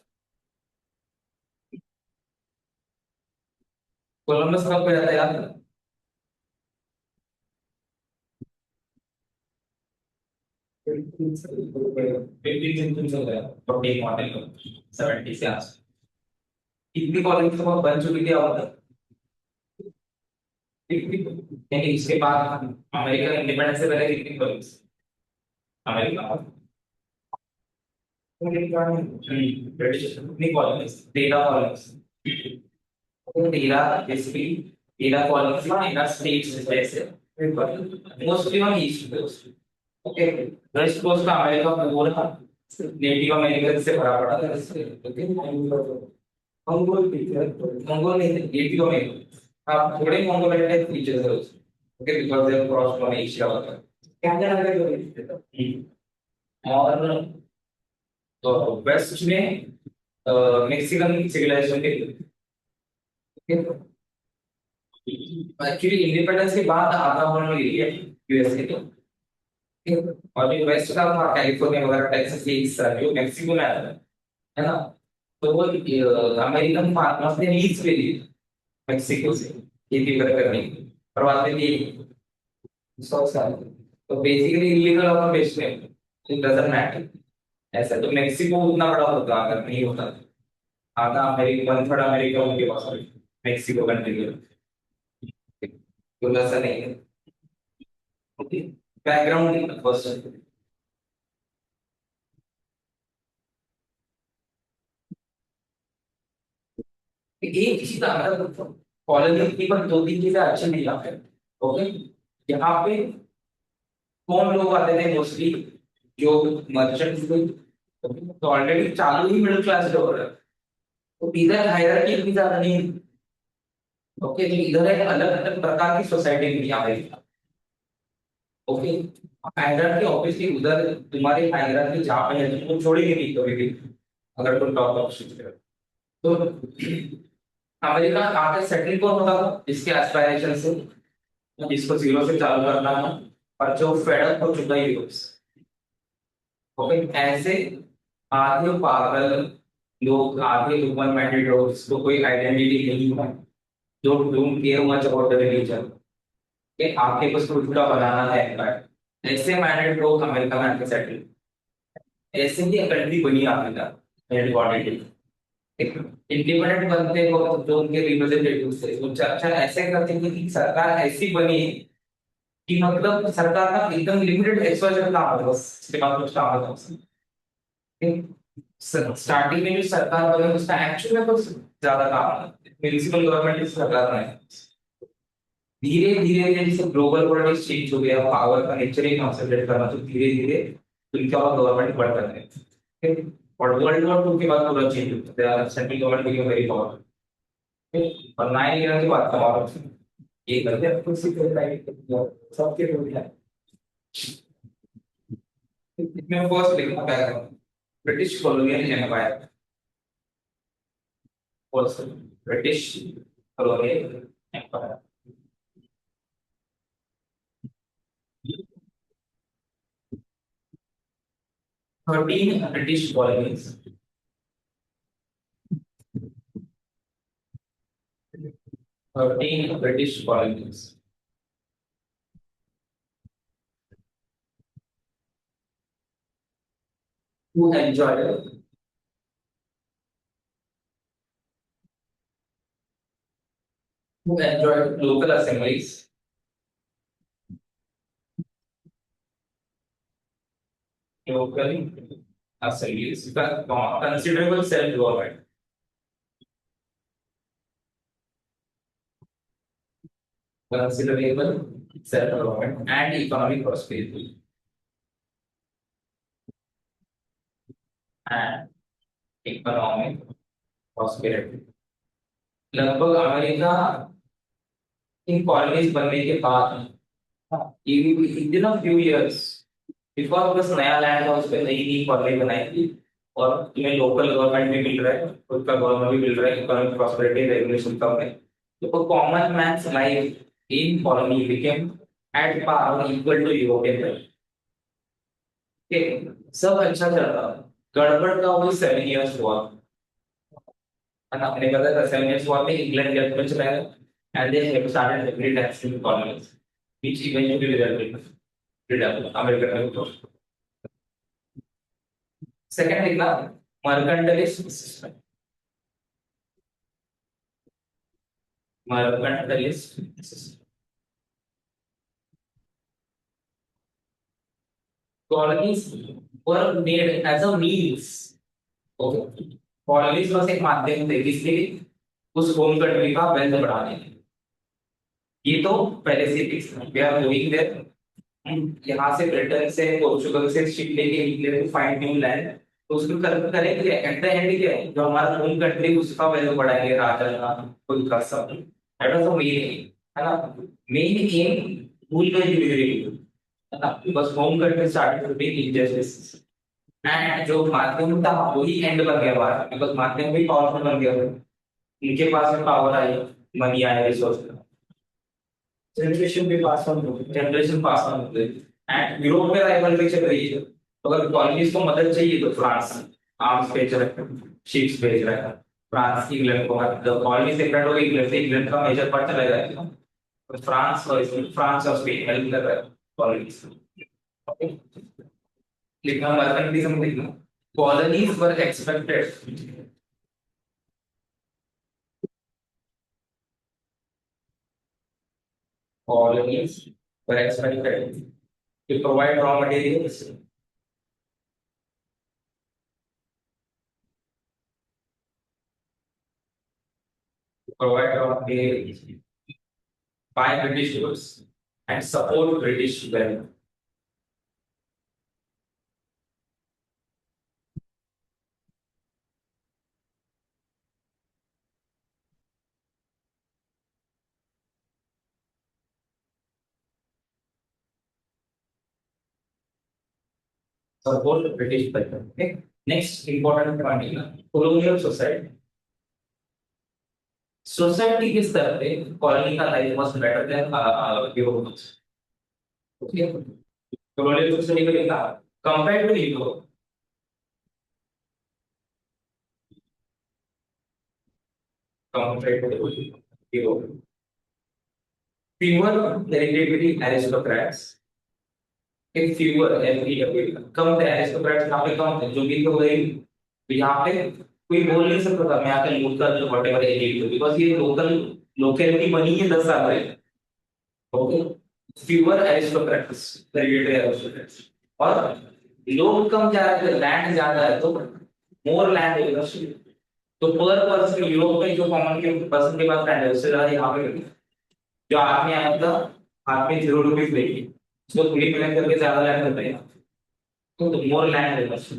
Columbus कब गया था यार, 15 century से गया, तो एक मॉडल 70 से आस, कितनी कॉलोनी तो बन चुकी थी और यानी इसके बाद अमेरिका इंडिपेंडेंस से पहले कितनी कॉलोनी, अमेरिका ब्रिटिश कितनी colony, 13 colony, 13 basically 13 colony, 13 states जैसे, mostly on east coast, okay, west coast का अमेरिका पूरा नेटिव अमेरिकन से भरा पड़ा था इससे। ओके, मंगोल फीचर, मंगोल नहीं थे, नेटिव अमेरिकन। आप थोड़े मंगोल टाइप फीचर्स है उसमें। Okay, because they cross from Asia वगैरह। क्या क्या लगा और तो वेस्ट में मेक्सिकन सिविलाइजेशन के, एक्चुअली इंडिपेंडेंस के बाद आधा होने लगी है यूएसए तो। और जो वेस्ट का था कैलिफोर्निया वगैरह टेक्सास ये हिस्सा जो मेक्सिको में आता है ना, तो वो अमेरिकन फार्मर्स ने लीज पे ली मेक्सिको से खेती वगैरह करने की, और बाद में ये 100 साल, तो बेसिकली इलीगल ऑक्यूपेशन है, इट डजंट मैटर। ऐसा तो मेक्सिको उतना बड़ा होता अगर नहीं होता, आधा अमेरिका, वन थर्ड अमेरिका उनके पास है, मेक्सिको कंट्री के, तो ऐसा नहीं है। ओके, बैकग्राउंड फर्स्ट, एक चीज मतलब कॉलेज की पर दो तीन चीजें अच्छी नहीं यहाँ पे। ओके, यहाँ पे कौन लोग आते थे मोस्टली, जो मर्चेंट्स थे, तो ऑलरेडी चालू ही मिडिल क्लास से हो रहा है, तो इधर हायरार्की इतनी ज्यादा नहीं। ओके, तो इधर एक अलग अलग प्रकार की सोसाइटी भी यहाँ पे। ओके, हायरार्की ऑब्वियसली उधर तुम्हारी हायरार्की जहाँ पे है तुम छोड़ेगी नहीं कभी भी, अगर तुम टॉप ऑप्शन तो। अमेरिका आके सेटल कौन होता था, जिसके एस्पायरेशन से, जिसको जीरो से चालू करना था, और जो फेडअप हो चुका है यूरोप से। ओके, ऐसे आधे पागल लोग, आधे ह्यूमन माइंडेड लोग जिसको कोई आइडेंटिटी नहीं है, जो don't care much about the religion, कि आपके बस उल्टा बनाना है empire। ऐसे माइंडेड लोग अमेरिका में आके सेटल, ऐसे ही कंट्री बनी अमेरिका इम्पोर्टेंट। इंडिपेंडेंट बनते हो जो उनके रिप्रेजेंटेटिव थे वो चर्चा ऐसे करते हैं कि सरकार ऐसी बनी कि मतलब सरकार का एकदम लिमिटेड एक्सपोजर काम होता है, बस इसके बाद कुछ काम होता है। स्टार्टिंग में जो सरकार बनी उसका एक्चुअल में कुछ ज्यादा काम नहीं, म्युनिसिपल गवर्नमेंट की सरकार नहीं। धीरे धीरे जैसे ग्लोबल पॉलिटिक्स चेंज हो गया, पावर का नेचर ही कंसंट्रेट करना, तो धीरे धीरे उनका और गवर्नमेंट बढ़ रहे हैं। और वर्ल्ड वॉर 2 के बाद पूरा चेंज होता है, central government became very powerful. और 9/11 के बाद कमाल ये करते हैं कुछ सीक्रेट लाइट सबके हो गया। इसमें फर्स्ट लिखना पड़ेगा British colonial empire, first British colonial empire. 13 British colonies, 13 British colonies who enjoyed local assemblies, local assemblies, considerable self-government, considerable self-government and economic prosperity, and economic prosperity। लगभग अमेरिका इन कॉलोनीज बनने के बाद, in few years, because बस नया land था उस पर नई नई कॉलोनी बनाई थी, और तुम्हें लोकल गवर्नमेंट भी मिल रहा है, खुद का गवर्नमेंट भी मिल रहा है, इकोनॉमिक प्रॉस्पेरिटी रेगुलेशन कम है, तो common man's life in colony became at par और इक्वल टू यूरोपियन। सब अच्छा चल रहा है, गड़बड़ का वो 7 इयर्स हुआ, है ना, मैंने पता था 7 इयर्स हुआ में इंग्लैंड गेट में चला गया, and they have started heavily taxing colonies which eventually resulted in freedom American. Second लिखना mercantilist system, mercantilist system। Colonies were made as a means। Okay, colonies बस एक माध्यम थे किसलिए, उस होम कंट्री का वेल्थ बढ़ाने के लिए। ये तो पहले से फिक्स था, वी आर गोइंग देयर यहाँ से ब्रिटेन से पोर्चुगल से शिप लेके निकले टू फाइंड न्यू लैंड, तो उसको करेंगे एट द एंड क्या है, जो हमारा होम कंट्री उसका वैल्यू बढ़ाएंगे, राजा का खुद का सब, that was the main aim, है ना। मेन एम रूल का डिलीवरी है ना, because home country started to be injustice, and जो माध्यम था वही एंड बन गया बाहर, बिकॉज माध्यम भी पावरफुल बन गया, उनके पास में पावर आई, मनी आया, रिसोर्स, जनरेशन पास ऑन हो गई, एंड यूरोप में राइवलरी चल रही है, तो अगर कॉलोनीज को मदद चाहिए तो फ्रांस आर्म्स भेज रहा है, शिप्स भेज रहा है, फ्रांस इंग्लैंड को, जब कॉलोनी सेपरेट हो गई, इंग्लैंड से, इंग्लैंड का मेजर पार्ट चला जाएगा, तो फ्रांस और स्पेन हेल्प कर रहा है कॉलोनीज, लेकिन हम अल्टरनेटिव समझेंगे, colonies were expected, colonies were expected to provide raw materials, by British goods and support British wealth. Support British wealth. Okay. Next important point is colonial society. Society किस तरह पे colony का life was better than Europe, okay, colonial society को देखा compare to Europe, compare to Europe, fewer hereditary aristocrats, एक fewer every कम थे aristocrats, यहाँ पे कम थे, जो भी तो गई, तो यहाँ पे कोई बोल नहीं सकता था मैं आकर लोकल whatever elite, बिकॉज ये लोकल लोकेलिटी बनी है 10 साल में, okay, fewer aristocrats, hereditary aristocrats, और लोग कम जा रहे थे, लैंड ज्यादा है, तो मोर लैंड होगा, तो पर पर्सन यूरोप में जो कॉमन के पर्सन के पास लैंड है उससे ज्यादा यहाँ पे जो हाथ में आया था, हाथ में 0 रुपीज लेके उसको 3 मिलियन करके ज्यादा लैंड करते हैं, तो मोर लैंड है बस।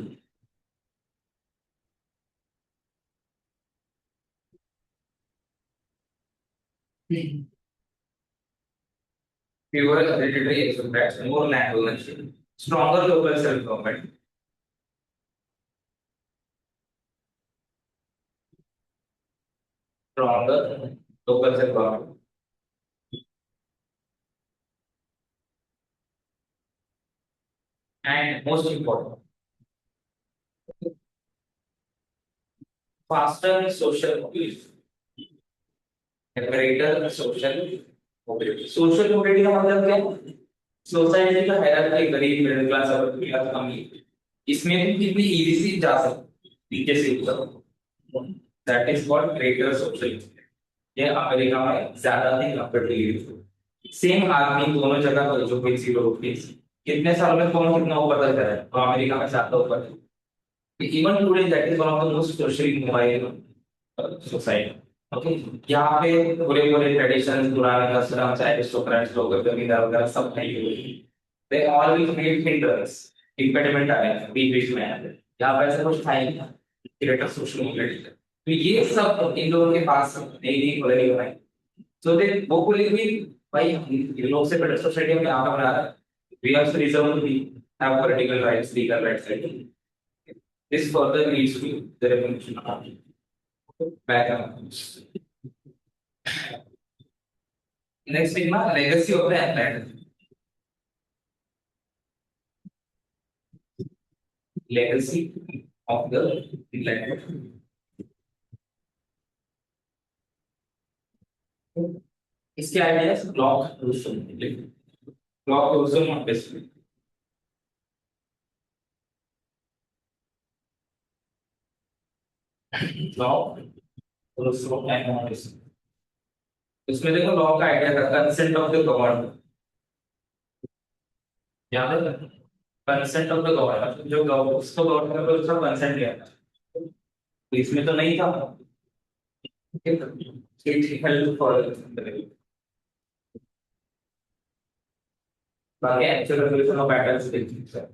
Fewer hereditary aristocrats, more land ownership, stronger local self-government, stronger local self-government, and most important, faster social mobility, greater social mobility. Social mobility का मतलब क्या है? सोसाइटी का हायरार्की, गरीब, मिडिल क्लास और मिडिल क्लास अमीर, इसमें भी कितनी इजी से जा सकते, नीचे से ऊपर, that is called greater social, ये अमेरिका में ज्यादा नहीं कंपेरेटिवली, सेम आदमी दोनों जगह पर जो कोई 0 रुपीज, कितने साल में कौन कितना ऊपर तक गया है, तो अमेरिका में ज्यादा ऊपर है, even today that is one of the most socially mobile society, okay. यहाँ पे पूरे पूरे ट्रेडिशंस, पुराने कस्टम्स, एरिस्टोक्रेट्स लोग, जमींदार वगैरह सब नहीं हुए, they always need hindrance, impediment आ गए बीच बीच में, यहाँ पे ऐसा कुछ था ही नहीं, ग्रेटर सोशल मोबिलिटी, तो ये सब इन लोगों के पास नई नई कॉलोनी बनाई, सो दे वो बोले कि भाई ये लोग से बेटर सोसाइटी में यहाँ पे बना रहा है, we also deserve to be have political rights, legal rights, this further leads to the revolution back. Next is legacy of the Atlantic, legacy of the Atlantic, इसके ideas Locke Rousseau, Locke Rousseau basically, Locke Rousseau and, इसमें देखो law का idea था, consent of the governor, याद है, consent of the governor, जो उसको governor को उसका कंसेंट लिया था, तो इसमें तो नहीं था, इट हेल्प फॉर, बाकी एक्चुअल रेजोल्यूशन ऑफ एटम्स देखिए सर।